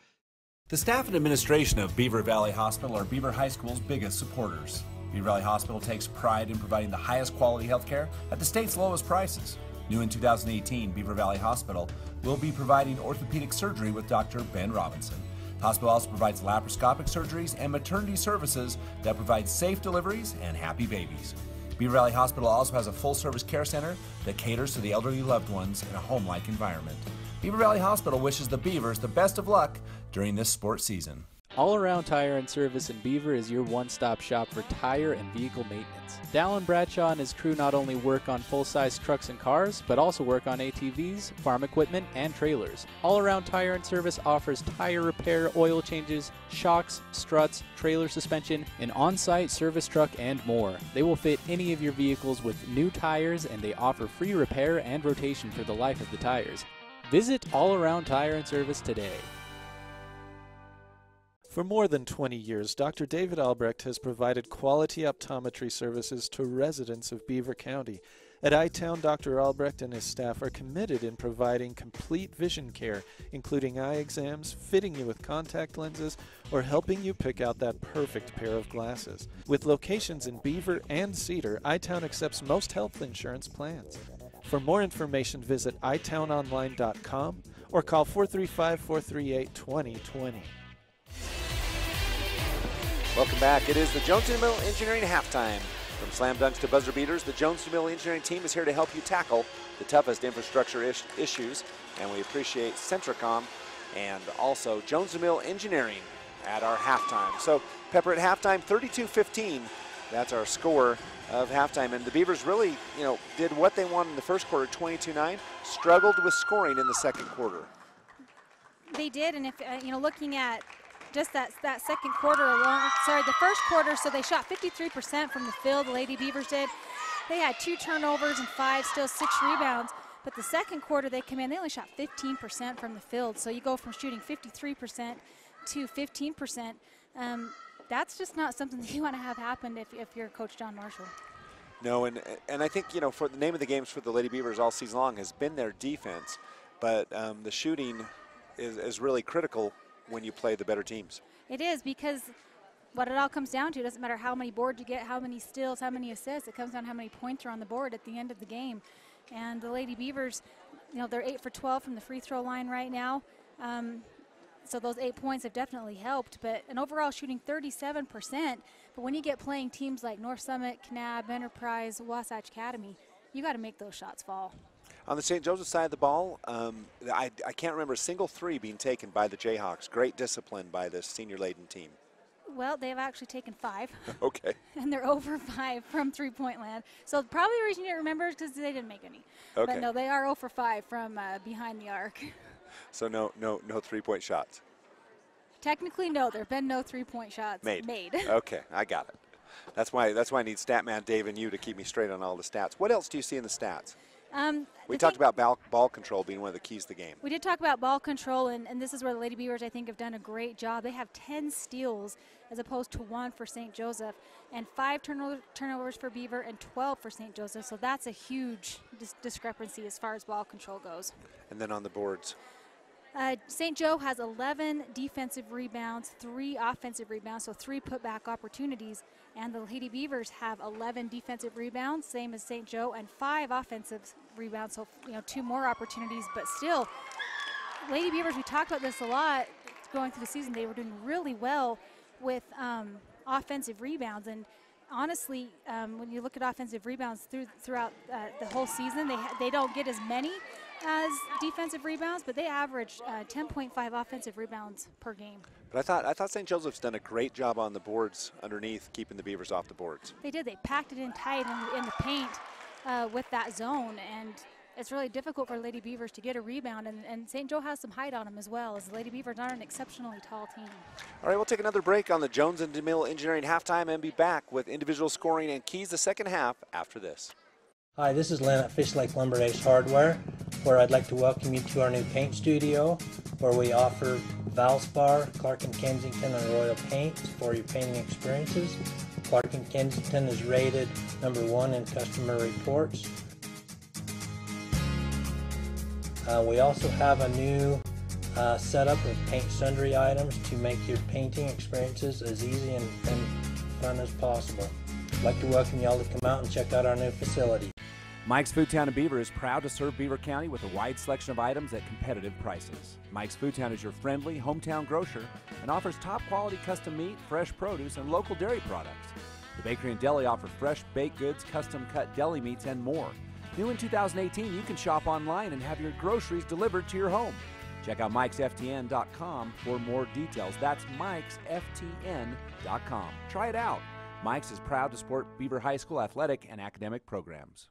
The staff and administration of Beaver Valley Hospital are Beaver High School's biggest supporters. Beaver Valley Hospital takes pride in providing the highest quality health care at the state's lowest prices. New in 2018, Beaver Valley Hospital will be providing orthopedic surgery with Dr. Ben Robinson. The hospital also provides laparoscopic surgeries and maternity services that provide safe deliveries and happy babies. Beaver Valley Hospital also has a full-service care center that caters to the elderly loved ones in a home-like environment. Beaver Valley Hospital wishes the Beavers the best of luck during this sports season. All Around Tire and Service in Beaver is your one-stop shop for tire and vehicle maintenance. Dallin Bradshaw and his crew not only work on full-size trucks and cars, but also work on ATVs, farm equipment, and trailers. All Around Tire and Service offers tire repair, oil changes, shocks, struts, trailer suspension, an on-site service truck, and more. They will fit any of your vehicles with new tires, and they offer free repair and rotation for the life of the tires. Visit All Around Tire and Service today. For more than 20 years, Dr. David Albrecht has provided quality optometry services to residents of Beaver County. At iTown, Dr. Albrecht and his staff are committed in providing complete vision care, including eye exams, fitting you with contact lenses, or helping you pick out that perfect pair of glasses. With locations in Beaver and Cedar, iTown accepts most health insurance plans. For more information, visit itownonline.com or call 435-438-2020. Welcome back. It is the Jones & Mill Engineering halftime. From slam dunks to buzzer beaters, the Jones & Mill Engineering team is here to help you tackle the toughest infrastructure issues, and we appreciate Centricom and also Jones & Mill Engineering at our halftime. So, Pepper, at halftime, 32-15. That's our score of halftime, and the Beavers really, did what they wanted in the first quarter, 22-9, struggled with scoring in the second quarter. They did, and if looking at just that second quarter alone, the first quarter, so they shot 53% from the field, the Lady Beavers did. They had 2 turnovers and 6 rebounds, but the second quarter they come in, they only shot 15% from the field. So you go from shooting 53% to 15%. That's just not something that you want to have happen if you're Coach John Marshall. No, and I think, for the name of the games for the Lady Beavers all season long has been their defense, but the shooting is really critical when you play the better teams. It is, because what it all comes down to, it doesn't matter how many boards you get, how many steals, how many assists, it comes down to how many points are on the board at the end of the game. And the Lady Beavers, they're 8 for 12 from the free throw line right now. So those 8 points have definitely helped, but an overall shooting 37%. But when you get playing teams like North Summit, Kanab, Enterprise, Wasatch Academy, you got to make those shots fall. On the St. Joseph side of the ball, I can't remember a single 3 being taken by the Jayhawks. Great discipline by this senior-laden team. Well, they've actually taken 5. Okay. And they're over 5 from three-point land. So probably the reason you didn't remember is because they didn't make any. Okay. But no, they are 0 for 5 from behind the arc. So no 3-point shots. Technically, no. There have been no 3-point shots made. Okay, I got it. That's why I need Statman Dave and you to keep me straight on all the stats. What else do you see in the stats? We talked about ball control being one of the keys to the game. We did talk about ball control, and this is where the Lady Beavers, I think, have done a great job. They have 10 steals as opposed to 1 for St. Joseph, and 5 turnovers for Beaver and 12 for St. Joseph. So that's a huge discrepancy as far as ball control goes. And then on the boards. St. Joe has 11 defensive rebounds, 3 offensive rebounds, so 3 putback opportunities. And the Lady Beavers have 11 defensive rebounds, same as St. Joe, and 5 offensive rebounds, so 2 more opportunities. But still, Lady Beavers, we talked about this a lot going through the season. They were doing really well with offensive rebounds. And honestly, when you look at offensive rebounds throughout the whole season, they don't get as many as defensive rebounds, but they average 10.5 offensive rebounds per game. But I thought St. Joseph's done a great job on the boards underneath, keeping the Beavers off the boards. They did. They packed it in tight in the paint with that zone, and it's really difficult for Lady Beavers to get a rebound, and St. Joe has some height on them as well, as the Lady Beavers aren't an exceptionally tall team. All right, we'll take another break on the Jones & DeMille Engineering halftime and be back with individual scoring and keys the second half after this. Hi, this is Len at Fish Lake Lumber Ace Hardware, where I'd like to welcome you to our new paint studio, where we offer Valspar, Clark & Kensington, and Royal paints for your painting experiences. Clark and Kensington is rated #1 in customer reports. We also have a new setup of paint sundry items to make your painting experiences as easy and fun as possible. I'd like to welcome you all to come out and check out our new facility. Mike's Foodtown in Beaver is proud to serve Beaver County with a wide selection of items at competitive prices. Mike's Foodtown is your friendly hometown grocer and offers top quality custom meat, fresh produce, and local dairy products. The bakery and deli offer fresh baked goods, custom cut deli meats, and more. New in 2018, you can shop online and have your groceries delivered to your home. Check out mikesftn.com for more details. That's mikesftn.com. Try it out. Mike's is proud to support Beaver High School athletic and academic programs.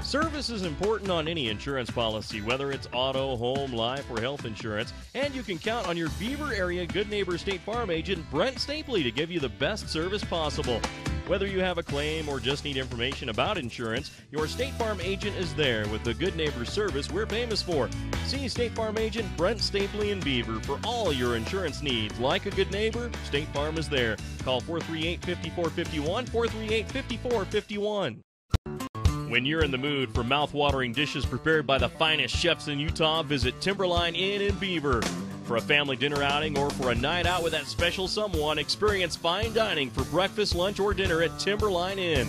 Service is important on any insurance policy, whether it's auto, home, life, or health insurance, and you can count on your Beaver area Good Neighbor State Farm agent, Brent Stapley, to give you the best service possible. Whether you have a claim or just need information about insurance, your State Farm agent is there with the Good Neighbor service we're famous for. See State Farm agent Brent Stapley in Beaver for all your insurance needs. Like a good neighbor, State Farm is there. Call 438-5451, 438-5451. When you're in the mood for mouth-watering dishes prepared by the finest chefs in Utah, visit Timberline Inn in Beaver. For a family dinner outing or for a night out with that special someone, experience fine dining for breakfast, lunch, or dinner at Timberline Inn.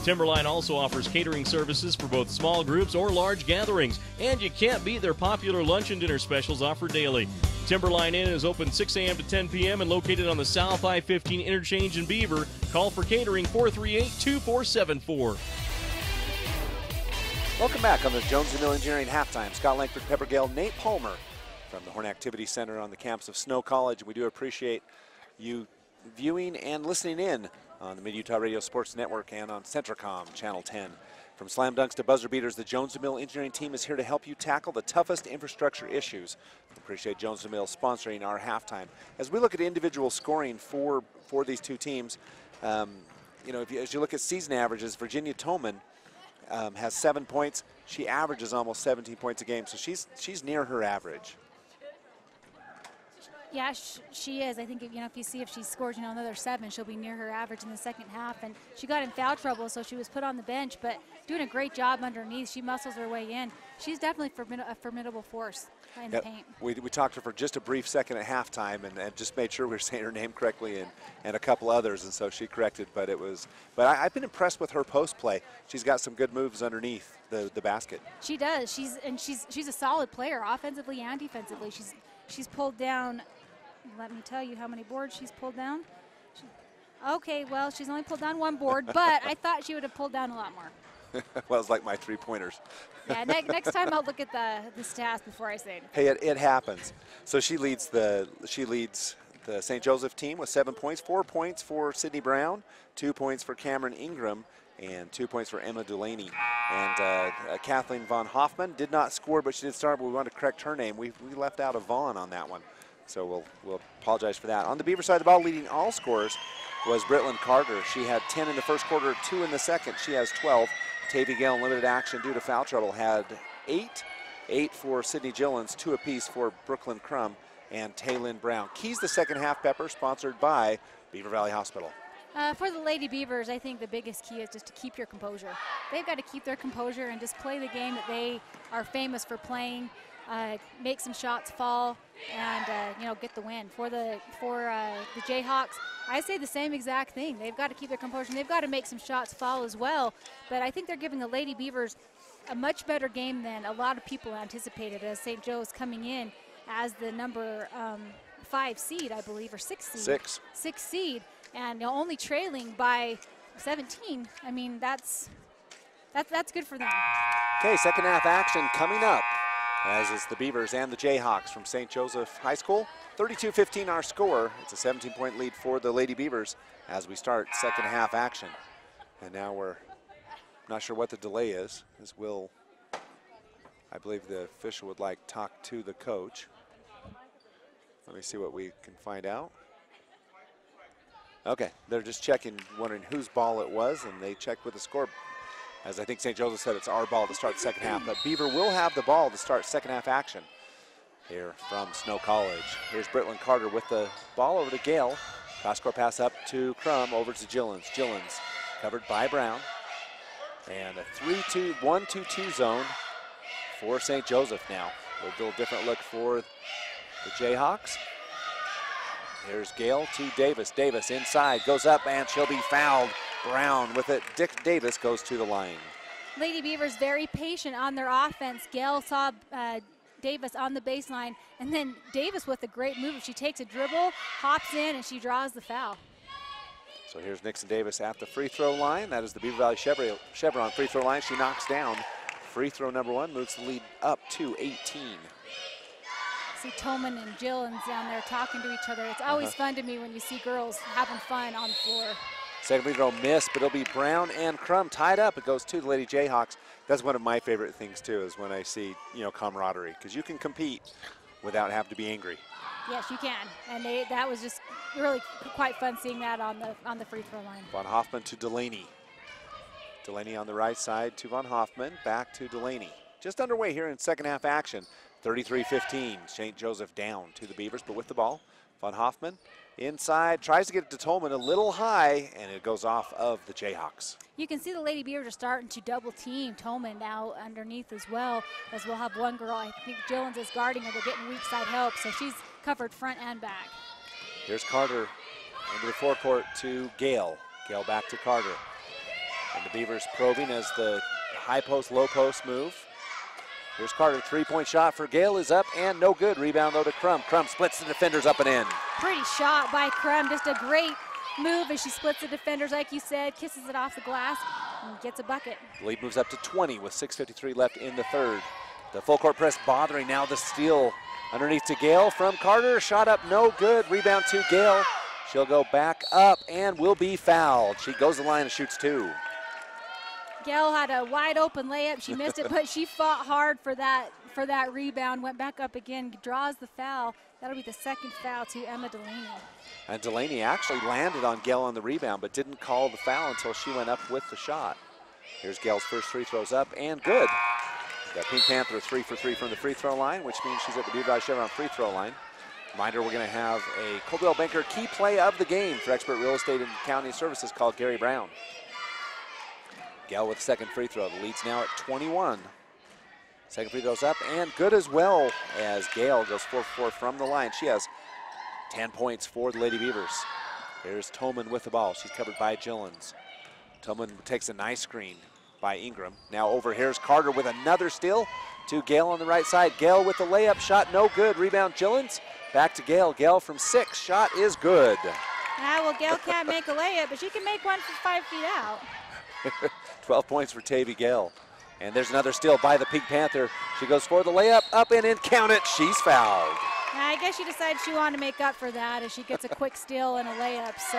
Timberline also offers catering services for both small groups or large gatherings, and you can't beat their popular lunch and dinner specials offered daily. Timberline Inn is open 6 a.m. to 10 p.m. and located on the South I-15 interchange in Beaver. Call for catering 438-2474. Welcome back on the Jones & Mill Engineering Halftime. Scott Langford, Pepper Gale, Nate Palmer from the Horn Activity Center on the campus of Snow College. We do appreciate you viewing and listening in on the Mid-Utah Radio Sports Network and on Centricom Channel 10. From slam dunks to buzzer beaters, the Jones & Mill Engineering team is here to help you tackle the toughest infrastructure issues. We appreciate Jones & Mill sponsoring our halftime. As we look at individual scoring for these two teams, you know, as you look at season averages, Virginia Toman has 7 points. She averages almost 17 points a game, so she's near her average. Yeah, she is. I think if you see if she scores another 7, she'll be near her average in the second half. And she got in foul trouble, so she was put on the bench, but doing a great job underneath. She muscles her way in. She's definitely a formidable force in the paint. We talked to her for just a brief second at halftime and just made sure we were saying her name correctly and a couple others, and so she corrected. But I've been impressed with her post play. She's got some good moves underneath the basket. She does. She's a solid player, offensively and defensively. She's pulled down. Let me tell you how many boards she's pulled down. Okay, well, she's only pulled down 1 board, but I thought she would have pulled down a lot more. Well, it's like my 3-pointers. Yeah, next time I'll look at the stats before I say it. Hey, it happens. So she leads the St. Joseph team with 7 points, 4 points for Sydney Brown, 2 points for Cameron Ingram, and 2 points for Emma Delaney. And Kathleen Von Hoffman did not score, but she did start, but we wanted to correct her name. We left out a Vaughn on that one. So we'll apologize for that. On the Beaver side of the ball, leading all scorers was Britland Carter. She had 10 in the first quarter, 2 in the second. She has 12. Tavy Gale in limited action due to foul trouble had 8. 8 for Sydney Gillens, 2 apiece for Brooklyn Crum and Taylin Brown. Keys the second half, Pepper, sponsored by Beaver Valley Hospital. For the Lady Beavers, I think the biggest key is just to keep your composure. They've got to keep their composure and just play the game that they are famous for playing. Make some shots fall and get the win. For the Jayhawks, I say the same exact thing. They've got to keep their composure and they've got to make some shots fall as well. But I think they're giving the Lady Beavers a much better game than a lot of people anticipated, as St. Joe's coming in as the number 5 seed, I believe, or 6 seed. 6 seed, and only trailing by 17. I mean, that's good for them. Okay, second half action coming up, as is the Beavers and the Jayhawks from St. Joseph High School. 32-15 our score. It's a 17-point lead for the Lady Beavers as we start second half action. And now we're not sure what the delay is, as I believe the official would like talk to the coach. Let me see what we can find out. Okay, they're just checking, wondering whose ball it was, and they checked with the score. As I think St. Joseph said, it's our ball to start second half, but Beaver will have the ball to start second half action here from Snow College. Here's Britland Carter with the ball over to Gale. Cross-court pass up to Crum, over to Gillens. Gillens covered by Brown. And a 3-2, 1-2-2 zone for St. Joseph now. A little different look for the Jayhawks. Here's Gale to Davis. Davis inside, goes up, and she'll be fouled. Brown with it. Dick Davis goes to the line. Lady Beavers very patient on their offense. Gale saw Davis on the baseline, and then Davis with a great move. She takes a dribble, hops in, and she draws the foul. So here's Nixon Davis at the free throw line. That is the Beaver Valley Chevron free throw line. She knocks down free throw number 1, moves the lead up to 18. See Tolman and Gillens down there talking to each other. It's always fun to me when you see girls having fun on the floor. Second free throw missed, but it'll be Brown and Crum tied up. It goes to the Lady Jayhawks. That's one of my favorite things too, is when I see, you know, camaraderie, because you can compete without having to be angry. Yes, you can, and that was just really quite fun seeing that on the free throw line. Von Hoffman to Delaney. Delaney on the right side to Von Hoffman, back to Delaney. Just underway here in second half action. 33-15, St. Joseph down to the Beavers, but with the ball. Von Hoffman inside, tries to get it to Tolman a little high, and it goes off of the Jayhawks. You can see the Lady Beavers are starting to double team Tolman now underneath as well, as we'll have one girl, I think Gillens is guarding her. They're getting weak side help, so she's covered front and back. Here's Carter into the forecourt to Gale. Gale back to Carter. And the Beavers probing as the high post, low post move. Here's Carter, three-point shot for Gale is up and no good. Rebound though to Crum. Crum splits the defenders up and in. Pretty shot by Crum, just a great move as she splits the defenders like you said, kisses it off the glass and gets a bucket. The lead moves up to 20 with 6:53 left in the third. The full court press bothering now the steal underneath to Gale from Carter. Shot up, no good. Rebound to Gale. She'll go back up and will be fouled. She goes to the line and shoots 2. Gale had a wide open layup. She missed it, but she fought hard for that rebound, went back up again, draws the foul. That'll be the second foul to Emma Delaney. And Delaney actually landed on Gale on the rebound, but didn't call the foul until she went up with the shot. Here's Gale's first free throws up and good. The Pink Panther 3 for 3 from the free throw line, which means she's at the Beaver Valley Chevron free throw line. Reminder, we're going to have a Coldwell Banker key play of the game for expert real estate and accounting services called Gary Brown. Gale with the second free throw. The lead's now at 21. Second free throw's up and good as well as Gale goes 4 for 4 from the line. She has 10 points for the Lady Beavers. There's Tolman with the ball. She's covered by Gillens. Tolman takes a nice screen by Ingram. Now over here's Carter with another steal to Gale on the right side. Gale with the layup, shot no good. Rebound Gillens. Back to Gale. Gale from 6. Shot is good. Well, Gale can't make a layup, but she can make one from 5 feet out. 12 points for Tavy Gale. And there's another steal by the Pink Panther. She goes for the layup, up and in, count it. She's fouled. I guess she decided she wanted to make up for that as she gets a quick steal and a layup. So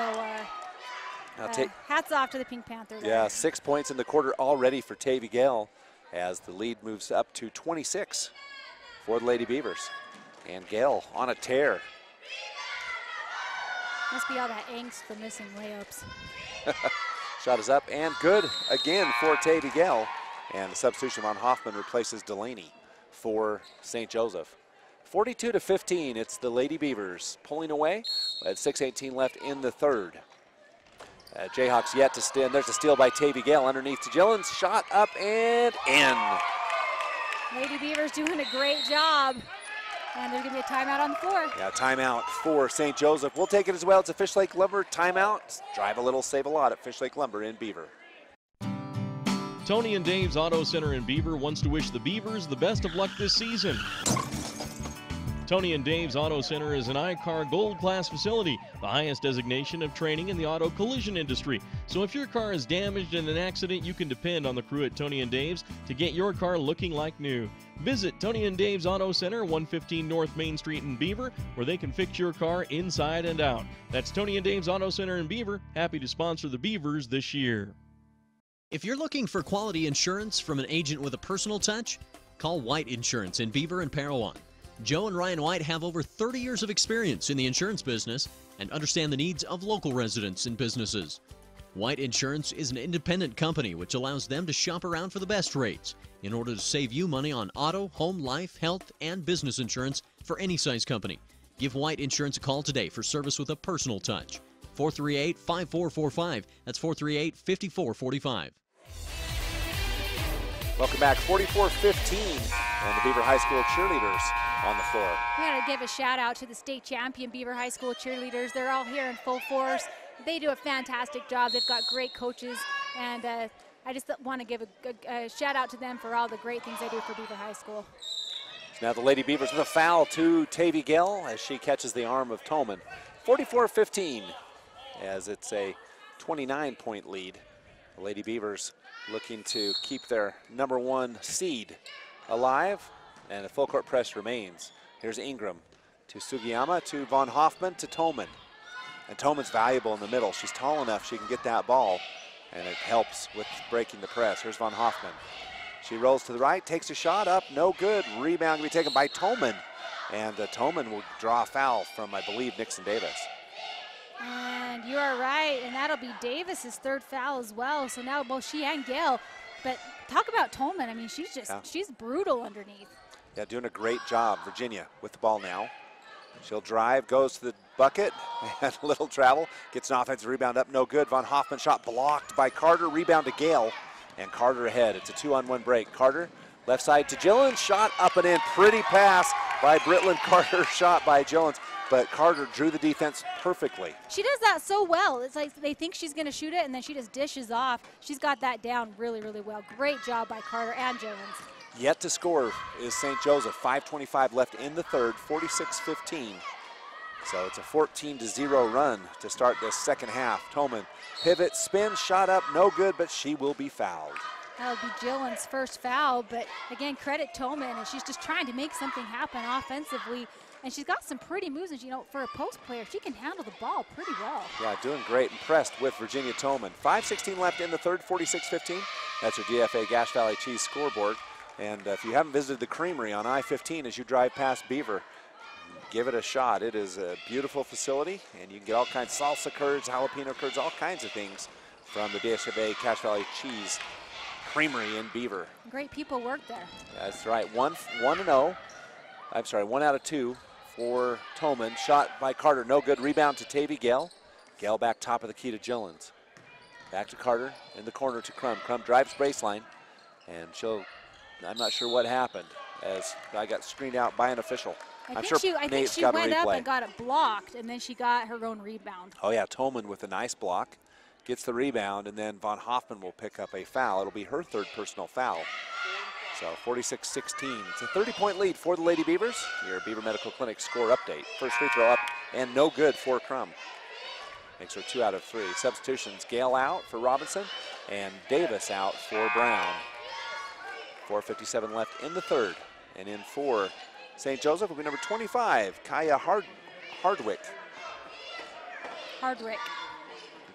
hats off to the Pink Panther there. Yeah, 6 points in the quarter already for Tavy Gale as the lead moves up to 26 for the Lady Beavers. And Gale on a tear. Must be all that angst for missing layups. Shot is up and good again for Tavy Gale. And the substitution on Hoffman replaces Delaney for St. Joseph. 42-15, it's the Lady Beavers pulling away at 6:18 left in the third. Jayhawks yet to stand. There's a steal by Tavy Gale underneath to Gillens. Shot up and in. Lady Beavers doing a great job. And there's going to be a timeout on the floor. Yeah, timeout for St. Joseph. We'll take it as well. It's a Fish Lake Lumber timeout. Drive a little, save a lot at Fish Lake Lumber in Beaver. Tony and Dave's Auto Center in Beaver wants to wish the Beavers the best of luck this season. Tony and Dave's Auto Center is an I-CAR Gold Class facility, the highest designation of training in the auto collision industry. So if your car is damaged in an accident, you can depend on the crew at Tony and Dave's to get your car looking like new. Visit Tony and Dave's Auto Center, 115 North Main Street in Beaver, where they can fix your car inside and out. That's Tony and Dave's Auto Center in Beaver, happy to sponsor the Beavers this year. If you're looking for quality insurance from an agent with a personal touch, call White Insurance in Beaver and Parowan. Joe and Ryan White have over 30 years of experience in the insurance business and understand the needs of local residents and businesses. White Insurance is an independent company which allows them to shop around for the best rates in order to save you money on auto, home, life, health, and business insurance for any size company. Give White Insurance a call today for service with a personal touch. 438-5445. That's 438-5445. Welcome back, 44-15, and the Beaver High School cheerleaders on the floor. We got to give a shout out to the state champion Beaver High School cheerleaders. They're all here in full force. They do a fantastic job. They've got great coaches, and I just want to give a shout out to them for all the great things they do for Beaver High School. Now the Lady Beavers with a foul to Tavy Gill as she catches the arm of Toman. 44-15, as it's a 29-point lead. The Lady Beavers looking to keep their #1 seed alive, and the full court press remains. Here's Ingram to Sugiyama, to Von Hoffman, to Toman. And Toman's valuable in the middle. She's tall enough she can get that ball, and it helps with breaking the press. Here's Von Hoffman. She rolls to the right, takes a shot up, no good. Rebound can be taken by Toman, and Toman will draw a foul from, I believe, Nixon Davis. And you are right, and that'll be Davis's 3rd foul as well. So now both she and Gail, but talk about Toman. I mean, she's just, she's brutal underneath. Yeah, doing a great job. Virginia with the ball now. She'll drive, goes to the bucket, and a little travel. Gets an offensive rebound up, no good. Von Hoffman shot blocked by Carter, rebound to Gale, and Carter ahead. It's a 2-on-1 break. Carter, left side to Gillens, shot up and in. Pretty pass by Britland Carter, shot by Gillens, but Carter drew the defense perfectly. She does that so well. It's like they think she's going to shoot it, and then she just dishes off. She's got that down really, really well. Great job by Carter and Gillens. Yet to score is St. Joseph. 5:25 left in the third, 46-15. So it's a 14-0 run to start this second half. Toman pivot, spin, shot up, no good, but she will be fouled. That'll be Gillen's first foul, but again, credit Toman, and she's just trying to make something happen offensively. And she's got some pretty moves, and you know, for a post player, she can handle the ball pretty well. Yeah, doing great. Impressed with Virginia Toman. 5:16 left in the third, 46-15. That's your DFA Gash Valley Cheese scoreboard. And if you haven't visited the Creamery on I-15 as you drive past Beaver, give it a shot. It is a beautiful facility, and you can get all kinds of salsa curds, jalapeno curds, all kinds of things from the DFA Cache Valley Cheese Creamery in Beaver. Great people work there. That's right. 1-0. I'm sorry, 1 out of 2 for Toman. Shot by Carter, no good. Rebound to Tavy Gale. Gale back top of the key to Gillens. Back to Carter, in the corner to Crum. Crum drives baseline, and I'm not sure what happened as I got screened out by an official. I think she went up and got it blocked, and then she got her own rebound. Oh yeah, Toman with a nice block. Gets the rebound, and then Von Hoffman will pick up a foul. It'll be her 3rd personal foul. So 46-16. It's a 30-point lead for the Lady Beavers. Your Beaver Medical Clinic score update. First free throw up and no good for Crum. Makes her 2 out of 3. Substitutions, Gale out for Robinson and Davis out for Brown. 4:57 left in the third. And in for St. Joseph will be number 25, Kaya Hardwick. Hardwick.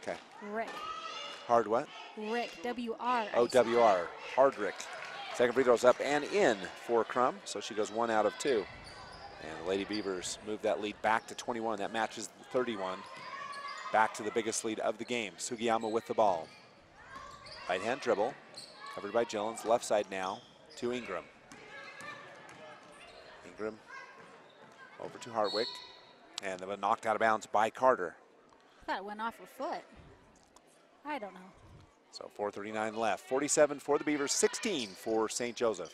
Okay. Rick. Hard what? Rick, W-R. Oh, W-R, Hardwick. Second free throw's up and in for Crum, so she goes 1 out of 2. And the Lady Beavers move that lead back to 21. That matches the 31. Back to the biggest lead of the game. Sugiyama with the ball. Right hand dribble, covered by Gillens. Left side now to Ingram. Ingram over to Hardwick, and then knocked out of bounds by Carter. I thought it went off her foot. I don't know. So 4:39 left. 47 for the Beavers, 16 for St. Joseph.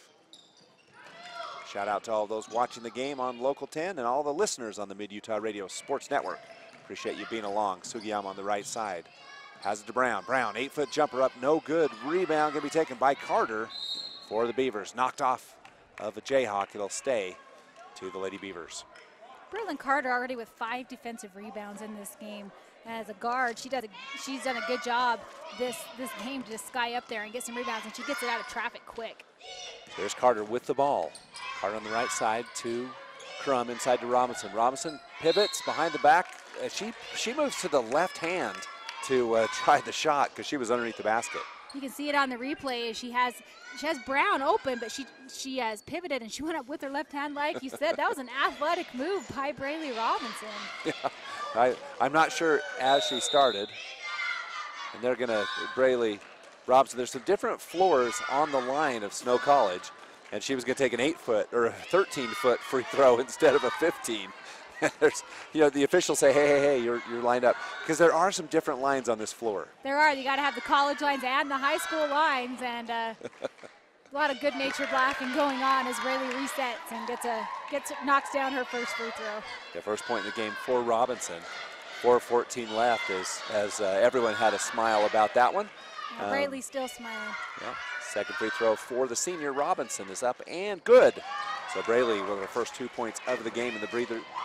Shout out to all those watching the game on Local 10 and all the listeners on the Mid-Utah Radio Sports Network. Appreciate you being along. Sugiyama on the right side. Has it to Brown. Brown, 8-foot jumper up, no good. Rebound gonna be taken by Carter for the Beavers. Knocked off of a Jayhawk. It'll stay to the Lady Beavers. Britland Carter already with 5 defensive rebounds in this game. As a guard, she's done a good job this game to just sky up there and get some rebounds, and she gets it out of traffic quick. There's Carter with the ball. Carter on the right side to Crum, inside to Robinson. Robinson pivots behind the back. She moves to the left hand to try the shot because she was underneath the basket. You can see it on the replay. She has Brown open, but she has pivoted and she went up with her left hand, like you said. That was an athletic move by Braylee Robinson. Yeah, I'm not sure as she started. And they're gonna, Braylee Robinson, there's some different floors on the line of Snow College, and she was gonna take an 8-foot or a 13-foot free throw instead of a 15. There's, the officials say, hey, you're lined up. Because there are some different lines on this floor. There are. You got to have the college lines and the high school lines, and a lot of good-natured laughing going on as Rayleigh resets and knocks down her first free throw. The first point in the game for Robinson. 4:14 left as everyone had a smile about that one. Rayleigh's still smiling. Yeah. Second free throw for the senior Robinson is up and good. So Braley with her first 2 points of the game, and the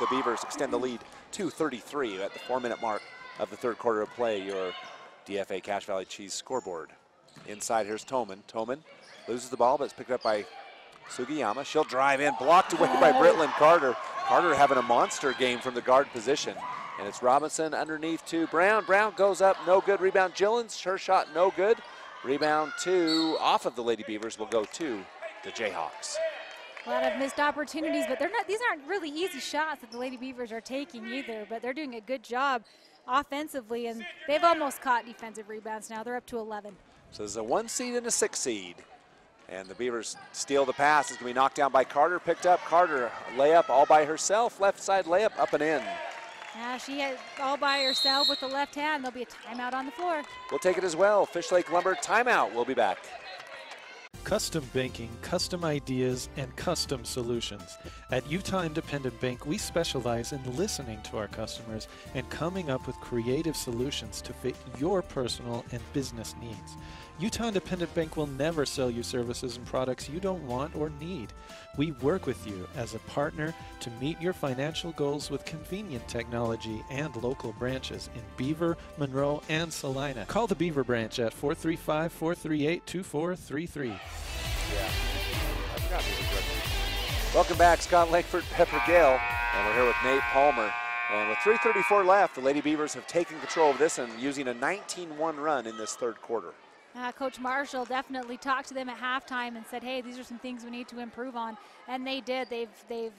Beavers extend the lead to 33 at the 4-minute mark of the third quarter of play. Your DFA Cache Valley Cheese scoreboard. Inside, here's Toman. Toman loses the ball, but it's picked up by Sugiyama. She'll drive in, blocked away by Brittlin Carter. Carter having a monster game from the guard position. And it's Robinson underneath to Brown. Brown goes up, no good. Rebound, Gillens. Her shot, no good. Rebound off of the Lady Beavers will go to the Jayhawks. A lot of missed opportunities, but these aren't really easy shots that the Lady Beavers are taking either, but they're doing a good job offensively, and they've almost caught defensive rebounds now. They're up to 11. So there's a 1 seed and a 6 seed. And the Beavers steal the pass. It's going to be knocked down by Carter, picked up. Carter, layup all by herself. Left side layup, up and in. Yeah, she had all by herself with the left hand. There'll be a timeout on the floor. We'll take it as well. Fish Lake Lumber timeout. We'll be back. Custom banking, custom ideas, and custom solutions. At Utah Independent Bank, we specialize in listening to our customers and coming up with creative solutions to fit your personal and business needs. Utah Independent Bank will never sell you services and products you don't want or need. We work with you as a partner to meet your financial goals with convenient technology and local branches in Beaver, Monroe, and Salina. Call the Beaver branch at 435-438-2433. Yeah, I forgot. Welcome back, Scott Langford, Pepper Gale, and we're here with Nate Palmer. And with 3:34 left, the Lady Beavers have taken control of this and using a 19-1 run in this third quarter. Coach Marshall definitely talked to them at halftime and said, hey, these are some things we need to improve on. And they did. They've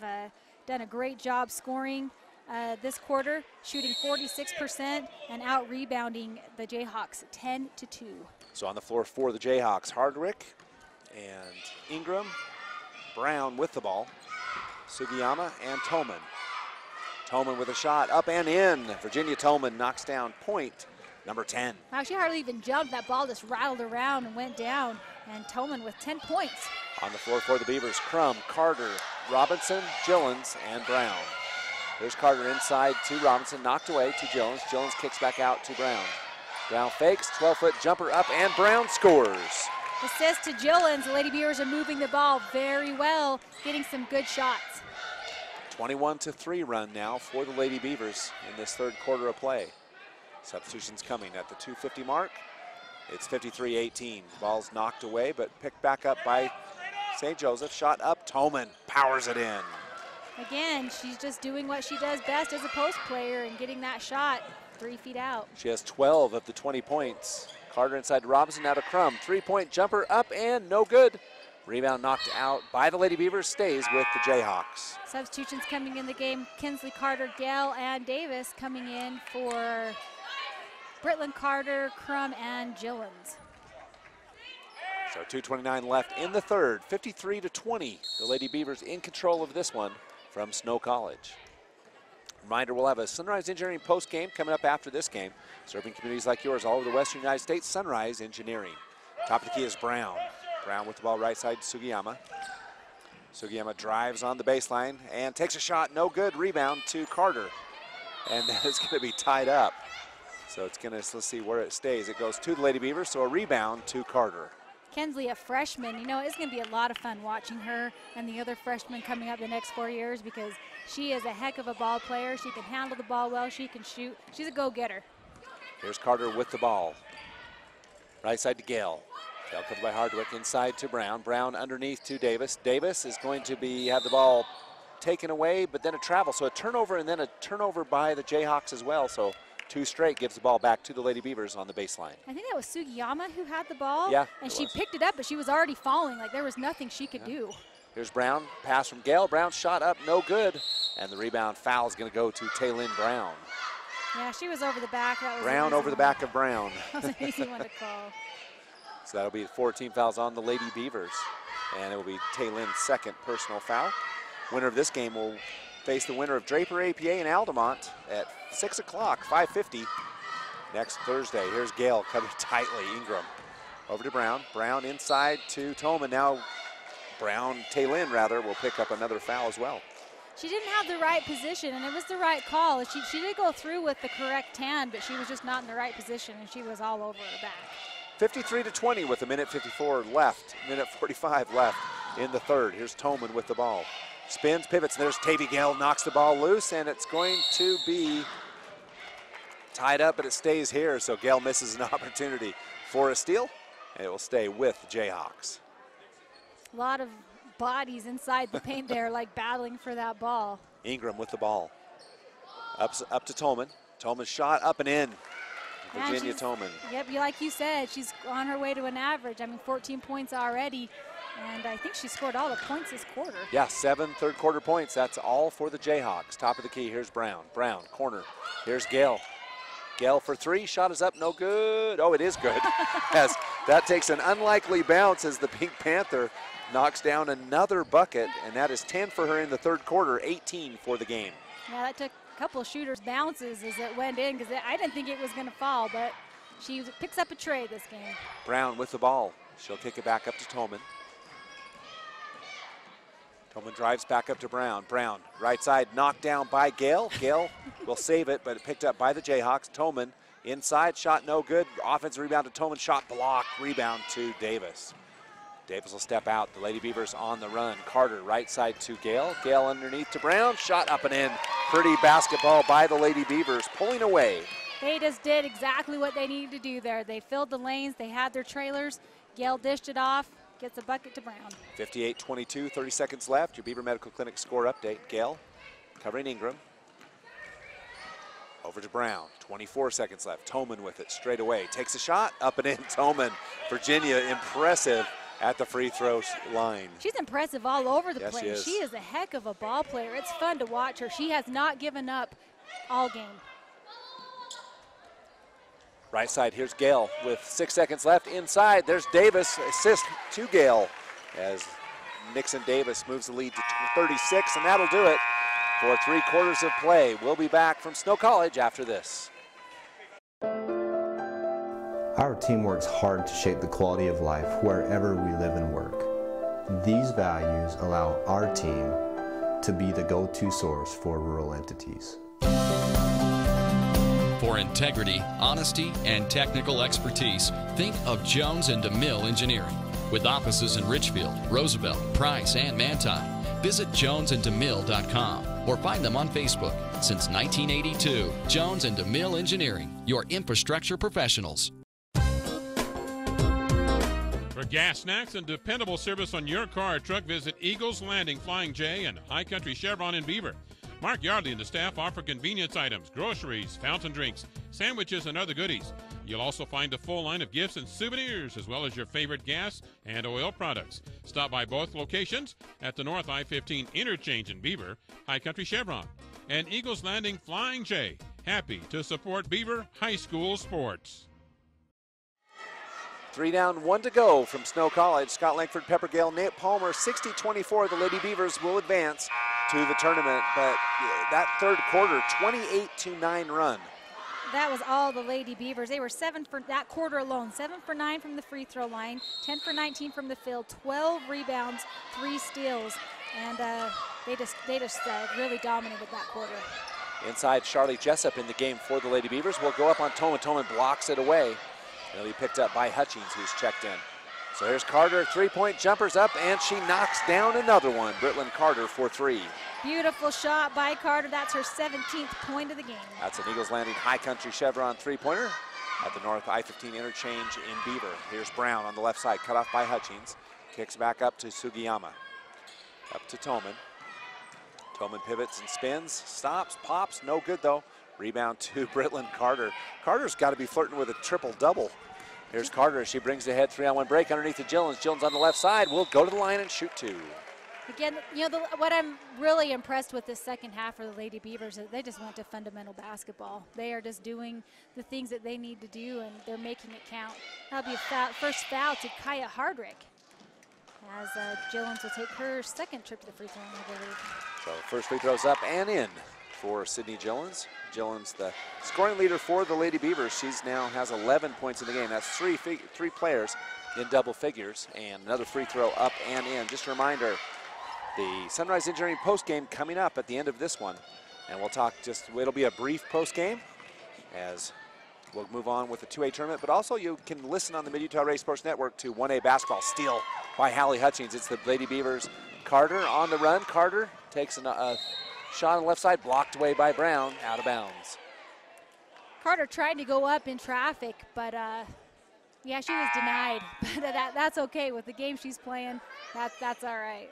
done a great job scoring this quarter, shooting 46% and out-rebounding the Jayhawks 10-2. So on the floor for the Jayhawks, Hardwick and Ingram, Brown with the ball, Sugiyama and Toman. Toman with a shot up and in. Virginia Toman knocks down point number 10. Wow, she hardly even jumped. That ball just rattled around and went down. And Toman with 10 points. On the floor for the Beavers, Crum, Carter, Robinson, Gillens, and Brown. There's Carter inside to Robinson, knocked away to Gillens. Gillens kicks back out to Brown. Brown fakes, 12-foot jumper up, and Brown scores. Assist to Gillens. The Lady Beavers are moving the ball very well, getting some good shots. 21-3 run now for the Lady Beavers in this third quarter of play. Substitutions coming at the 2:50 mark. It's 53-18. Ball's knocked away, but picked back up by St. Joseph. Shot up, Toman powers it in. Again, she's just doing what she does best as a post player and getting that shot 3 feet out. She has 12 of the 20 points. Carter inside to Robinson, now to Crum. 3-point jumper up and no good. Rebound knocked out by the Lady Beavers, stays with the Jayhawks. Substitutions coming in the game. Kinsley, Carter, Gale, and Davis coming in for Brittlin Carter, Crum, and Gillens. So 2:29 left in the third, 53-20. The Lady Beavers in control of this one from Snow College. Reminder, we'll have a Sunrise Engineering post game coming up after this game. Serving communities like yours all over the western United States, Sunrise Engineering. Top of the key is Brown. Brown with the ball right side to Sugiyama. Sugiyama drives on the baseline and takes a shot, no good. Rebound to Carter. And then it's going to be tied up. So it's going to, let's see where it stays. It goes to the Lady Beavers, so a rebound to Carter. Kinsley, a freshman, you know, it's going to be a lot of fun watching her and the other freshmen coming up the next 4 years because she is a heck of a ball player. She can handle the ball well. She can shoot. She's a go-getter. Here's Carter with the ball. Right side to Gale. Gale covered by Hardwick, inside to Brown. Brown underneath to Davis. Davis is going to have the ball taken away, but then a travel. So a turnover and then a turnover by the Jayhawks as well. So 2 straight gives the ball back to the Lady Beavers on the baseline. I think that was Sugiyama who had the ball. Yeah, and she picked it up, but she was already falling. Like there was nothing she could do. Here's Brown, pass from Gale. Brown shot up, no good. And the rebound foul is going to go to Taylin Brown. Yeah, she was over the back. That was Brown over the back of Brown. That was an easy one to call. So that'll be 4 team fouls on the Lady Beavers. And it will be Taylin's second personal foul. Winner of this game will face the winner of Draper, APA, and Altamont at 6 o'clock, 5:50 next Thursday. Here's Gale covered tightly. Ingram over to Brown. Brown inside to Tolman. Now Brown, Taylin rather, will pick up another foul as well. She didn't have the right position, and it was the right call. She did go through with the correct hand, but she was just not in the right position, and she was all over her back. 53-20 with a minute 54 left, minute 45 left in the third. Here's Tolman with the ball. Spins, pivots, and there's Tavy Gale, knocks the ball loose, and it's going to be tied up, but it stays here, so Gale misses an opportunity for a steal, and it will stay with the Jayhawks. A lot of bodies inside the paint there, like battling for that ball. Ingram with the ball. Up to Tolman. Tolman's shot up and in. Virginia Tolman. Yep, like you said, she's on her way to an average. I mean, 14 points already, and I think she scored all the points this quarter. Yeah, 7 third quarter points. That's all for the Jayhawks. Top of the key, here's Brown. Brown, corner. Here's Gale. Gale for three, shot is up, no good. Oh, it is good. As that takes an unlikely bounce as the Pink Panther knocks down another bucket, and that is 10 for her in the third quarter, 18 for the game. Yeah, that took a couple of shooters' bounces as it went in, because I didn't think it was going to fall, but she picks up a tray this game. Brown with the ball. She'll kick it back up to Tolman. Tolman drives back up to Brown. Brown, right side, knocked down by Gale. Gale will save it, but it picked up by the Jayhawks. Tolman inside, shot no good. Offensive rebound to Tolman, shot blocked. Rebound to Davis. Davis will step out. The Lady Beavers on the run. Carter right side to Gale. Gale underneath to Brown. Shot up and in. Pretty basketball by the Lady Beavers, pulling away. They just did exactly what they needed to do there. They filled the lanes. They had their trailers. Gale dished it off. Gets a bucket to Brown. 58-22, 30 seconds left. Your Beaver Medical Clinic score update. Gale covering Ingram. Over to Brown, 24 seconds left. Tolman with it straight away. Takes a shot, up and in. Tolman, Virginia, impressive at the free throw line. She's impressive all over the Yes, place. she She is a heck of a ball player. It's fun to watch her. She has not given up all game. Right side, here's Gale with 6 seconds left. Inside, there's Davis, assist to Gale as Nixon Davis moves the lead to 36, and that'll do it for 3 quarters of play. We'll be back from Snow College after this. Our team works hard to shape the quality of life wherever we live and work. These values allow our team to be the go-to source for rural entities. For integrity, honesty, and technical expertise, think of Jones and DeMille Engineering. With offices in Richfield, Roosevelt, Price, and Manti, visit jonesandemille.com or find them on Facebook. Since 1982, Jones and DeMille Engineering, your infrastructure professionals. For gas, snacks, and dependable service on your car or truck, visit Eagles Landing Flying J and High Country Chevron in Beaver. Mark Yardley and the staff offer convenience items, groceries, fountain drinks, sandwiches, and other goodies. You'll also find a full line of gifts and souvenirs, as well as your favorite gas and oil products. Stop by both locations at the North I-15 interchange in Beaver, High Country Chevron, and Eagles Landing Flying J. Happy to support Beaver High School sports. 3 down, 1 to go from Snow College. Scott Langford, Pepper Gale, Nate Palmer, 60-24. The Lady Beavers will advance to the tournament, but that third quarter, 28-9 run. That was all the Lady Beavers. They were 7 for that quarter alone. 7 for 9 from the free throw line, 10 for 19 from the field, 12 rebounds, 3 steals, and they just really dominated that quarter. Inside, Charlie Jessup in the game for the Lady Beavers. Will go up on Tolman. Tolman blocks it away. It'll be picked up by Hutchings, who's checked in. So here's Carter, 3-point jumper's up, and she knocks down another one. Britlin Carter for 3. Beautiful shot by Carter. That's her 17th point of the game. That's an Eagles Landing High Country Chevron 3-pointer at the North I-15 interchange in Beaver. Here's Brown on the left side, cut off by Hutchings. Kicks back up to Sugiyama. Up to Tolman. Tolman pivots and spins, stops, pops, no good though. Rebound to Britlin Carter. Carter's got to be flirting with a triple-double. Here's Carter. She brings the head 3-on-1 break underneath to Gillens. Gillens on the left side will go to the line and shoot 2. Again, you know, what I'm really impressed with this second half for the Lady Beavers is they just went to fundamental basketball. They are just doing the things that they need to do, and they're making it count. That'll be a first foul to Kaya Hardrick, as Gillens will take her second trip to the free throw line, I believe. So first free throw's up and in for Sydney Gillens. Gillens, the scoring leader for the Lady Beavers. She's now has 11 points in the game. That's three players in double figures, and another free throw up and in. Just a reminder, the Sunrise Engineering post game coming up at the end of this one, and we'll talk it'll be a brief post game as we'll move on with the 2A tournament, but also you can listen on the Mid-Utah Race Sports Network to 1A basketball steal by Hallie Hutchings. It's the Lady Beavers. Carter on the run. Carter takes a shot on the left side, blocked away by Brown, out of bounds. Carter tried to go up in traffic, but yeah, she was denied. But that's okay with the game she's playing. That's all right.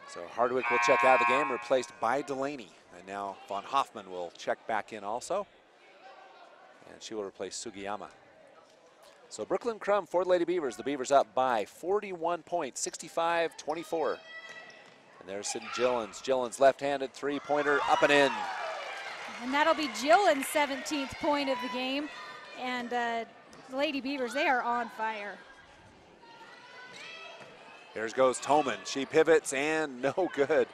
So Hardwick will check out of the game, replaced by Delaney. And now Von Hoffman will check back in also. And she will replace Sugiyama. So Brooklyn Crum for the Lady Beavers. The Beavers up by 41 points, 65-24. And there's Sydney Gillens. Gillens left-handed three-pointer up and in. And that'll be Gillen's 17th point of the game. And the Lady Beavers, they are on fire. Here goes Toman. She pivots and no good.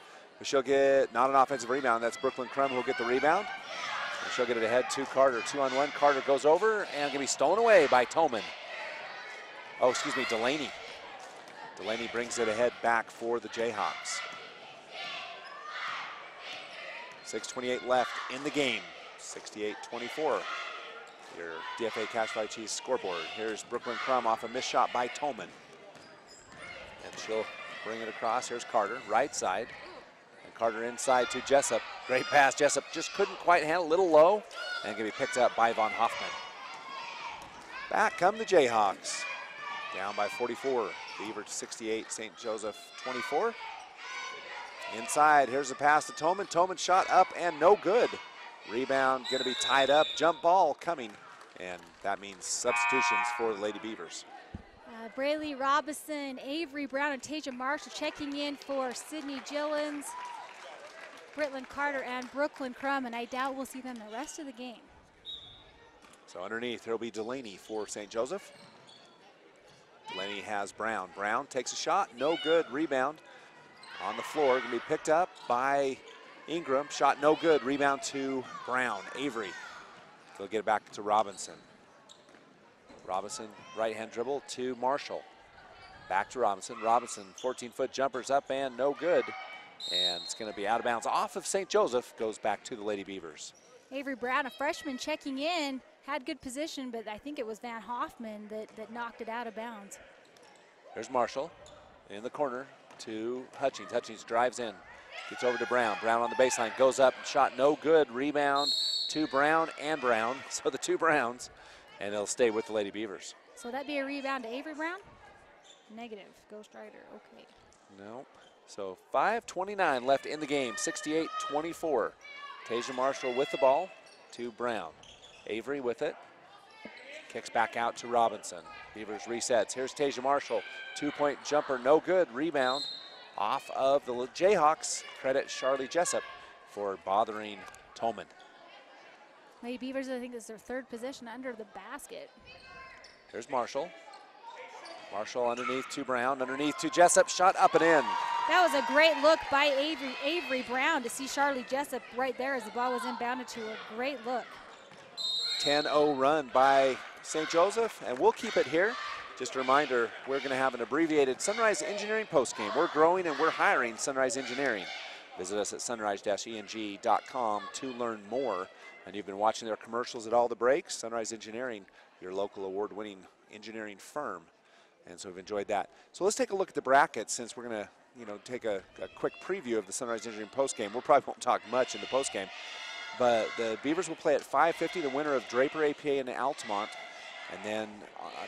She'll get not an offensive rebound. That's Brooklyn Crum who will get the rebound. And she'll get it ahead to Carter. 2-on-1. Carter goes over and going to be stolen away by Toman. Oh, excuse me, Delaney. Delaney brings it ahead back for the Jayhawks. 6:28 left in the game. 68-24. Your DFA Cash Valley Cheese scoreboard. Here's Brooklyn Crum off a missed shot by Toman. And she'll bring it across. Here's Carter, right side. And Carter inside to Jessup. Great pass. Jessup just couldn't quite handle, a little low. And going to be picked up by Von Hoffman. Back come the Jayhawks. Down by 44. Beaver 68, St. Joseph 24. Inside, here's a pass to Toman. Toman shot up and no good. Rebound going to be tied up. Jump ball coming. And that means substitutions for the Lady Beavers. Braylee Robinson, Avery Brown, and Tasia Marshall checking in for Sydney Gillens, Britland Carter, and Brooklyn Crum, and I doubt we'll see them the rest of the game. So underneath, there'll be Delaney for St. Joseph. Delaney has Brown. Brown takes a shot, no good. Rebound on the floor, gonna be picked up by Ingram. Shot no good. Rebound to Brown. Avery. They'll get it back to Robinson. Robinson, right-hand dribble to Marshall. Back to Robinson. Robinson, 14-foot jumpers up and no good. And it's going to be out of bounds off of St. Joseph. Goes back to the Lady Beavers. Avery Brown, a freshman checking in, had good position, but I think it was Van Hoffman that knocked it out of bounds. There's Marshall in the corner to Hutchings. Hutchings drives in, gets over to Brown. Brown on the baseline, goes up, shot no good. Rebound to Brown and Brown. So the two Browns. And they'll stay with the Lady Beavers. So that'd be a rebound to Avery Brown? Negative. Ghost Rider. Okay. Nope. So 5:29 left in the game. 68-24. Tasia Marshall with the ball to Brown. Avery with it. Kicks back out to Robinson. Beavers resets. Here's Tasia Marshall. 2-point jumper. No good. Rebound off of the Jayhawks. Credit Charlie Jessup for bothering Toman. Lady Beavers, I think, is their third position under the basket. Here's Marshall. Marshall underneath to Brown, underneath to Jessup, shot up and in. That was a great look by Avery Brown to see Charlie Jessup right there as the ball was inbounded to her. Great look. 10-0 run by St. Joseph, and we'll keep it here. Just a reminder, we're going to have an abbreviated Sunrise Engineering postgame. We're growing and we're hiring Sunrise Engineering. Visit us at sunrise-eng.com to learn more. And you've been watching their commercials at all the breaks. Sunrise Engineering, your local award-winning engineering firm. And so we've enjoyed that. So let's take a look at the bracket since we're going to, take a quick preview of the Sunrise Engineering postgame. We probably won't talk much in the postgame. But the Beavers will play at 5:50, the winner of Draper APA and Altamont. And then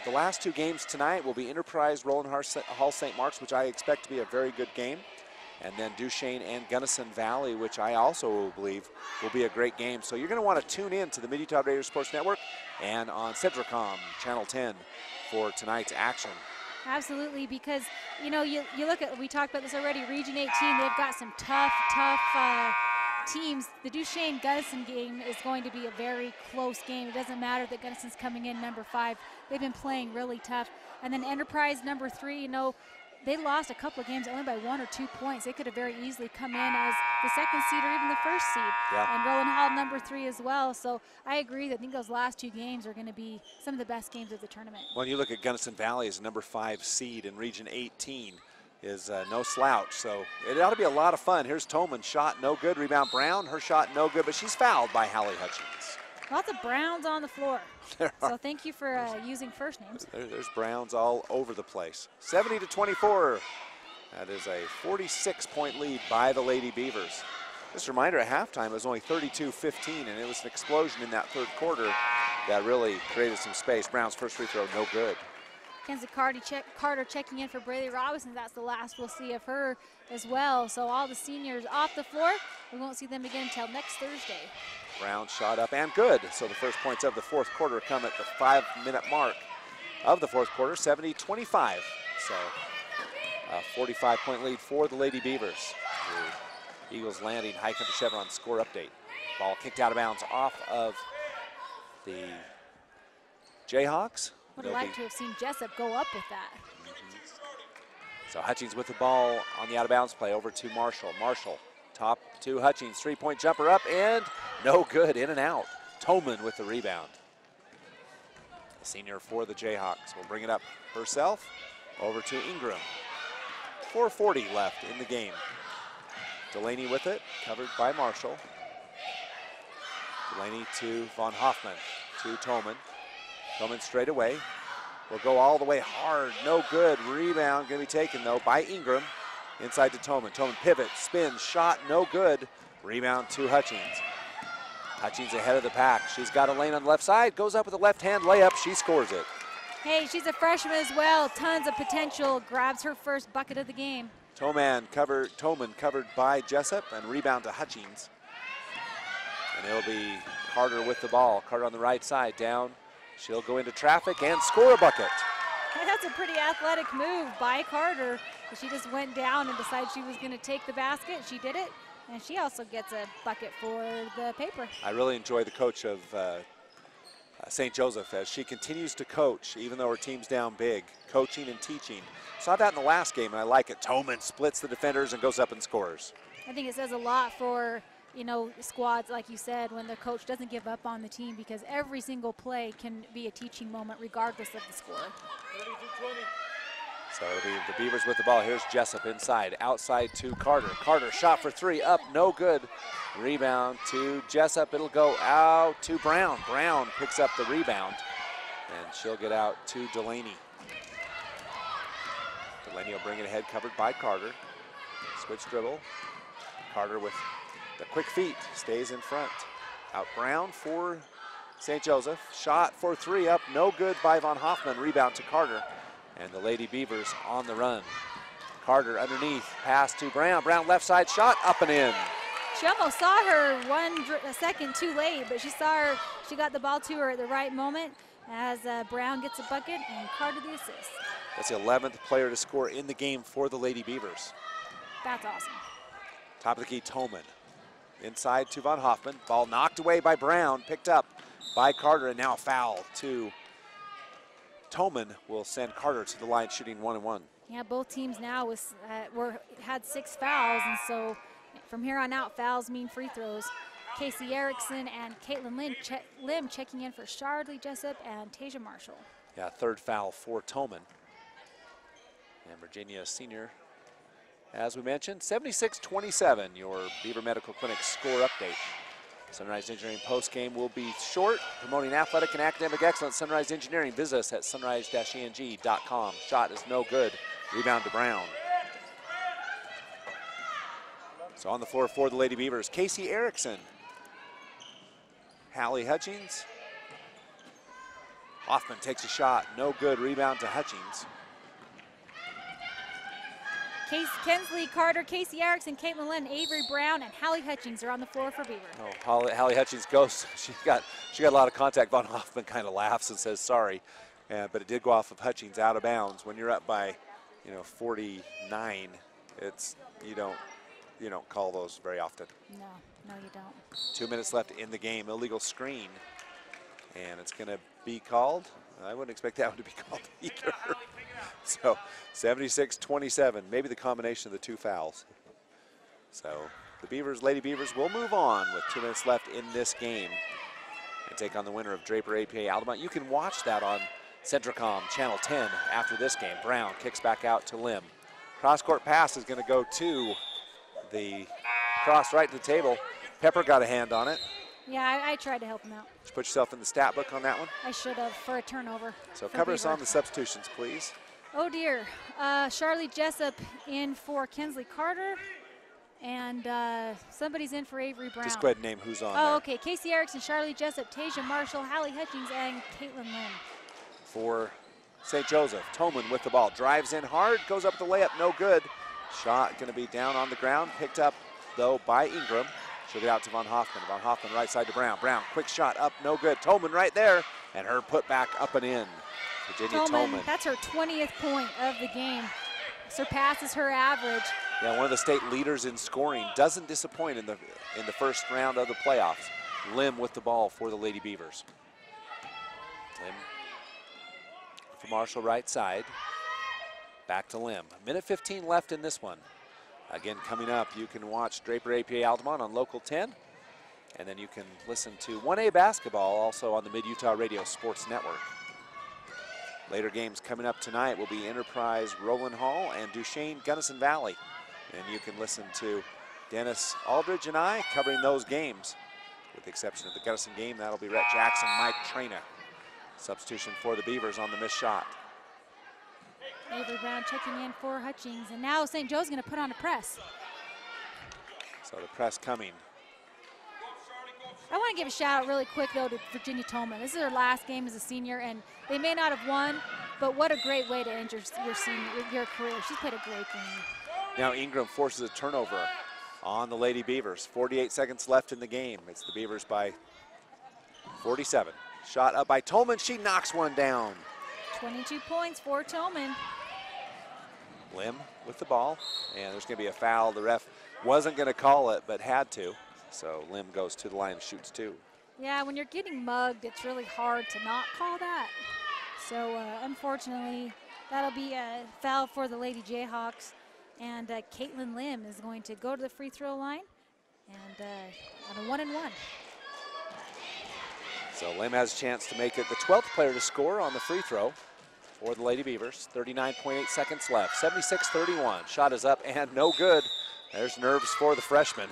the last two games tonight will be Enterprise Roland Hall St. Mark's, which I expect to be a very good game. And then Duchesne and Gunnison Valley, which I also believe will be a great game. So you're going to want to tune in to the Mid-Utah Radio Sports Network and on Centricom Channel 10 for tonight's action. Absolutely, because, you look at, we talked about this already, Region 18, they've got some tough teams. The Duchesne Gunnison game is going to be a very close game. It doesn't matter that Gunnison's coming in number 5. They've been playing really tough. And then Enterprise number 3, they lost a couple of games only by 1 or 2 points. They could have very easily come in as the second seed or even the first seed. Yeah. And Roland Hall number 3 as well. So I agree. I think those last 2 games are going to be some of the best games of the tournament. When you look at Gunnison Valley as number 5 seed in Region 18 is no slouch. So it ought to be a lot of fun. Here's Tolman, shot no good. Rebound Brown, her shot no good, but she's fouled by Hallie Hutchins. Lots of Browns on the floor. So thank you for using first names. There's Browns all over the place. 70-24. That is a 46-point lead by the Lady Beavers. Just a reminder, at halftime it was only 32-15, and it was an explosion in that third quarter that really created some space. Brown's first free throw, no good. Kenzie Carter checking in for Braley Robinson. That's the last we'll see of her as well. So all the seniors off the floor. We won't see them again until next Thursday. Brown shot up and good. So the first points of the fourth quarter come at the 5-minute mark of the fourth quarter, 70-25. So a 45-point lead for the Lady Beavers. The Eagles Landing High Country Chevron score update. Ball kicked out of bounds off of the Jayhawks. Would have liked to have seen Jessup go up with that. So Hutchins with the ball on the out-of-bounds play over to Marshall. Marshall, top to Hutchins, three-point jumper up and no good, in and out. Tolman with the rebound. The senior for the Jayhawks will bring it up herself over to Ingram. 4:40 left in the game. Delaney with it, covered by Marshall. Delaney to Von Hoffman, to Tolman. Tolman straight away. Will go all the way hard, no good. Rebound gonna be taken though by Ingram. Inside to Tolman. Tolman pivot, spins, shot, no good. Rebound to Hutchins. Hutchins ahead of the pack. She's got a lane on the left side, goes up with a left-hand layup, she scores it. Hey, she's a freshman as well, tons of potential, grabs her first bucket of the game. Tolman covered by Jessup, and rebound to Hutchins. And it'll be Carter with the ball. Carter on the right side, down. She'll go into traffic and score a bucket. Hey, that's a pretty athletic move by Carter. She just went down and decided she was going to take the basket. She did it, and she also gets a bucket for the paper. I really enjoy the coach of St. Joseph as she continues to coach, even though her team's down big, coaching and teaching. Saw that in the last game, and I like it. Tolman splits the defenders and goes up and scores. I think it says a lot for, you know, squads, like you said, when the coach doesn't give up on the team, because every single play can be a teaching moment regardless of the score. So it'll be the Beavers with the ball. Here's Jessup inside, outside to Carter. Carter shot for three, up, no good. Rebound to Jessup. It'll go out to Brown. Brown picks up the rebound, and she'll get out to Delaney. Delaney will bring it ahead, covered by Carter. Switch dribble. Carter with the quick feet, stays in front. Out Brown for St. Joseph. Shot for three, up, no good by Von Hoffman. Rebound to Carter. And the Lady Beavers on the run. Carter underneath, pass to Brown. Brown left side shot, up and in. She almost saw her a second too late, but she got the ball to her at the right moment as Brown gets a bucket and Carter the assist. That's the 11th player to score in the game for the Lady Beavers. That's awesome. Top of the key, Tolman. Inside to Von Hoffman. Ball knocked away by Brown, picked up by Carter, and now a foul to Tolman will send Carter to the line shooting 1-and-1. Yeah, both teams now had 6 fouls, and so from here on out, fouls mean free throws. Casey Erickson and Caitlin Lim checking in for Shardley Jessup and Tasia Marshall. Yeah, third foul for Tolman. And Virginia senior, as we mentioned, 76-27, your Beaver Medical Clinic score update. Sunrise Engineering postgame will be short, promoting athletic and academic excellence. Sunrise Engineering, visit us at sunrise-eng.com. Shot is no good. Rebound to Brown. So on the floor for the Lady Beavers, Casey Erickson. Hallie Hutchins. Hoffman takes a shot, no good. Rebound to Hutchins. Kensley Carter, Casey Erickson, Caitlin Lynn, Avery Brown, and Hallie Hutchins are on the floor for Beaver. Oh, Hallie Hutchins goes. She got a lot of contact. Von Hoffman kind of laughs and says sorry, but it did go off of Hutchins out of bounds. When you're up by, 49, you don't call those very often. No, you don't. 2 minutes left in the game. Illegal screen, and it's going to be called. I wouldn't expect that one to be called either. So 76-27, maybe the combination of the two fouls. So the Beavers, Lady Beavers, will move on with 2 minutes left in this game and take on the winner of Draper APA Altamont. You can watch that on Centricom Channel 10 after this game. Brown kicks back out to Lim. Cross-court pass is going to go to the cross right to the table. Pepper got a hand on it. Yeah, I tried to help him out. Did you put yourself in the stat book on that one? I should have for a turnover. So cover us Beaver. on the substitutions, please. Oh dear. Charlie Jessup in for Kinsley Carter. And somebody's in for Avery Brown. Just go ahead and name who's on there. Oh, okay. Casey Erickson, Charlie Jessup, Tasia Marshall, Hallie Hutchings, and Caitlin Lynn. For St. Joseph, Toman with the ball. Drives in hard, goes up the layup, no good. Shot going to be down on the ground. Picked up, though, by Ingram. She'll get out to Von Hoffman. Von Hoffman right side to Brown. Brown, quick shot up, no good. Toman right there, and her put back up and in. Virginia Toman. That's her 20th point of the game. Surpasses her average. Yeah, one of the state leaders in scoring. Doesn't disappoint in the first round of the playoffs. Lim with the ball for the Lady Beavers. Lim for Marshall right side. Back to Lim. 1:15 left in this one. Again, coming up, you can watch Draper APA Altamont on Local 10. And then you can listen to 1A basketball also on the Mid-Utah Radio Sports Network. Later games coming up tonight will be Enterprise Roland Hall and Duchesne Gunnison Valley. And you can listen to Dennis Aldridge and I covering those games. With the exception of the Gunnison game, that'll be Rhett Jackson, Mike Trina. Substitution for the Beavers on the missed shot. Avery Brown checking in for Hutchings. And now St. Joe's going to put on a press. So the press coming. I want to give a shout out really quick, though, to Virginia Tolman. This is her last game as a senior, and they may not have won, but what a great way to end your career. She's played a great game. Now Ingram forces a turnover on the Lady Beavers. 48 seconds left in the game. It's the Beavers by 47. Shot up by Tolman. She knocks one down. 22 points for Tolman. Lim with the ball, and there's going to be a foul. The ref wasn't going to call it, but had to. So Lim goes to the line and shoots two. Yeah, when you're getting mugged, it's really hard to not call that. So unfortunately, that'll be a foul for the Lady Jayhawks. And Caitlin Lim is going to go to the free throw line and on a 1-and-1. So Lim has a chance to make it the 12th player to score on the free throw for the Lady Beavers. 39.8 seconds left. 76-31. Shot is up and no good. There's nerves for the freshman.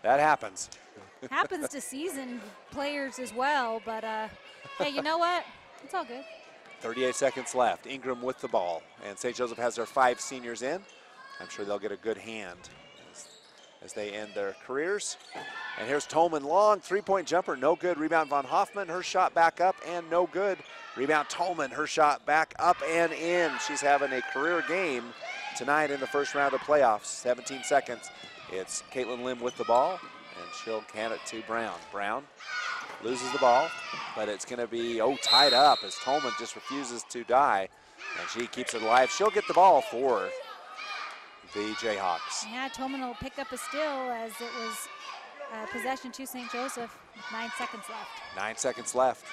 That happens. Happens to seasoned players as well, but hey, you know what? It's all good. 38 seconds left. Ingram with the ball. And St. Joseph has their 5 seniors in. I'm sure they'll get a good hand as they end their careers. And here's Tolman, long three-point jumper, no good. Rebound Von Hoffman, her shot back up and no good. Rebound Tolman, her shot back up and in. She's having a career game tonight in the first round of the playoffs. 17 seconds. It's Caitlin Lim with the ball, and she'll hand it to Brown. Brown loses the ball, but it's going to be, tied up as Tolman just refuses to die, and she keeps it alive. She'll get the ball for the Jayhawks. Yeah, Tolman will pick up a steal as it was possession to St. Joseph with 9 seconds left. 9 seconds left.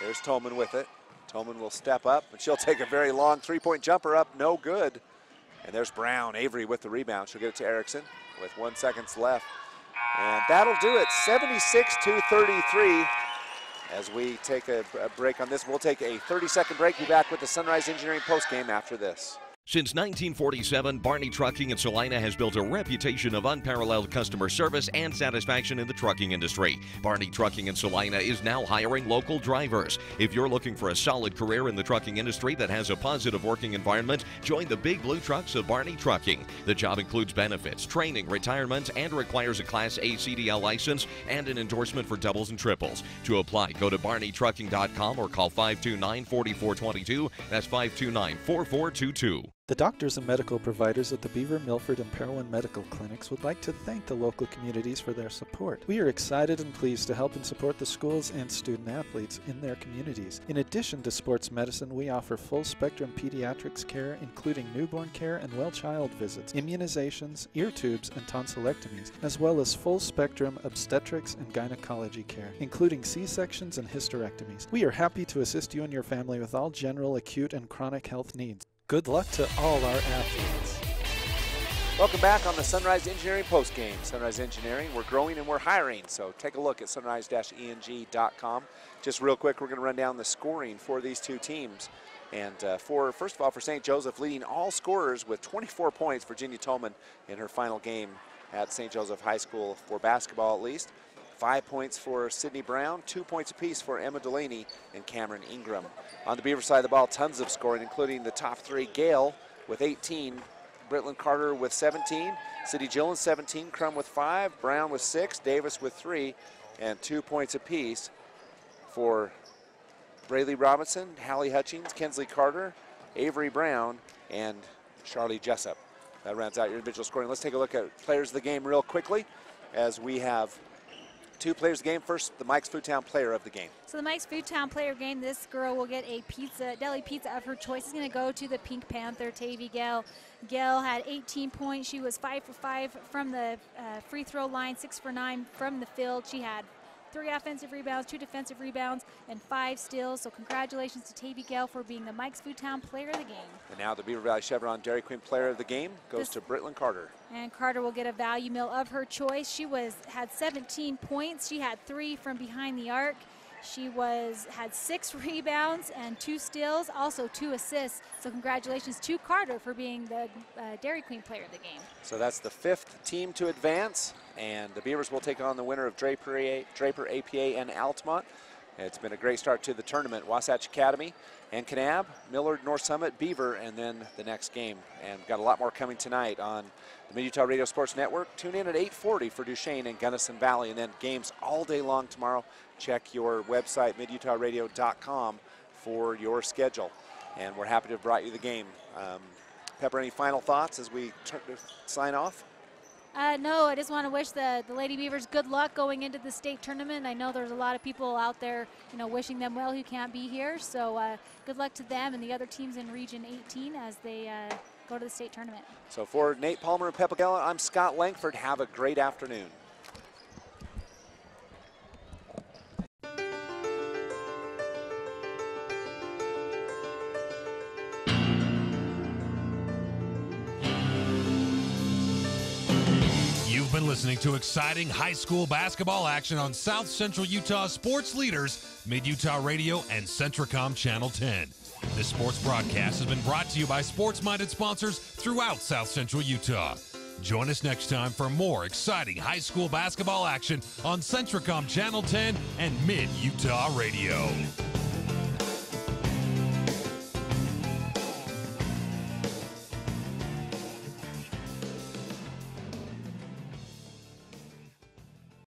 There's Tolman with it. Tolman will step up, and she'll take a very long three-point jumper up, no good. And there's Brown, Avery with the rebound. She'll get it to Erickson with 1 second left. And that'll do it, 76-33. As we take a break on this, we'll take a 30-second break. Be back with the Sunrise Engineering postgame after this. Since 1947, Barney Trucking in Salina has built a reputation of unparalleled customer service and satisfaction in the trucking industry. Barney Trucking in Salina is now hiring local drivers. If you're looking for a solid career in the trucking industry that has a positive working environment, join the big blue trucks of Barney Trucking. The job includes benefits, training, retirement, and requires a Class A CDL license and an endorsement for doubles and triples. To apply, go to barneytrucking.com or call 529-4422. That's 529-4422. The doctors and medical providers at the Beaver, Milford, and Parowan Medical Clinics would like to thank the local communities for their support. We are excited and pleased to help and support the schools and student athletes in their communities. In addition to sports medicine, we offer full-spectrum pediatrics care, including newborn care and well-child visits, immunizations, ear tubes, and tonsillectomies, as well as full-spectrum obstetrics and gynecology care, including C-sections and hysterectomies. We are happy to assist you and your family with all general, acute, and chronic health needs. Good luck to all our athletes. Welcome back on the Sunrise Engineering postgame. Sunrise Engineering, we're growing and we're hiring, so take a look at sunrise-eng.com. Just real quick, we're going to run down the scoring for these two teams. And first of all, for St. Joseph, leading all scorers with 24 points, Virginia Tolman in her final game at St. Joseph High School for basketball at least. 5 points for Sydney Brown, 2 points apiece for Emma Delaney and Cameron Ingram. On the Beaver side of the ball, tons of scoring, including the top three. Gale with 18, Britland Carter with 17, Sydney Gillen 17, Crum with 5, Brown with 6, Davis with 3, and 2 points apiece for Braylee Robinson, Hallie Hutchings, Kensley Carter, Avery Brown, and Charlie Jessup. That rounds out your individual scoring. Let's take a look at players of the game real quickly as we have two players of the game. First, the Mike's Foodtown player of the game. So the Mike's Foodtown player of the game, this girl will get a deli pizza of her choice. It's going to go to the Pink Panther, Tavy Gale. Gale had 18 points. She was 5 for 5 from the free throw line, 6 for 9 from the field. She had 3 offensive rebounds, 2 defensive rebounds, and 5 steals. So congratulations to Tavy Gale for being the Mike's Foodtown player of the game. And now the Beaver Valley Chevron Dairy Queen player of the game goes to Britland Carter. And Carter will get a value meal of her choice. She had 17 points. She had 3 from behind the arc. She had 6 rebounds and 2 steals, also 2 assists. So congratulations to Carter for being the Dairy Queen player of the game. So that's the 5th team to advance, and the Beavers will take on the winner of Draper, APA, and Altamont. It's been a great start to the tournament. Wasatch Academy and Kanab, Millard, North Summit, Beaver, and then the next game. And we've got a lot more coming tonight on the Mid-Utah Radio Sports Network. Tune in at 8:40 for Duchesne and Gunnison Valley, and then games all day long tomorrow. Check your website, midutahradio.com, for your schedule. And we're happy to have brought you the game. Pepper, any final thoughts as we sign off? No, I just want to wish the Lady Beavers good luck going into the state tournament. I know there's a lot of people out there, wishing them well who can't be here. So good luck to them and the other teams in Region 18 as they go to the state tournament. So for Nate Palmer and Peppa Geller, I'm Scott Langford. Have a great afternoon. You've been listening to exciting high school basketball action on South Central Utah sports leaders, Mid-Utah Radio and Centricom Channel 10. This sports broadcast has been brought to you by sports-minded sponsors throughout South Central Utah. Join us next time for more exciting high school basketball action on Centricom Channel 10 and Mid-Utah Radio.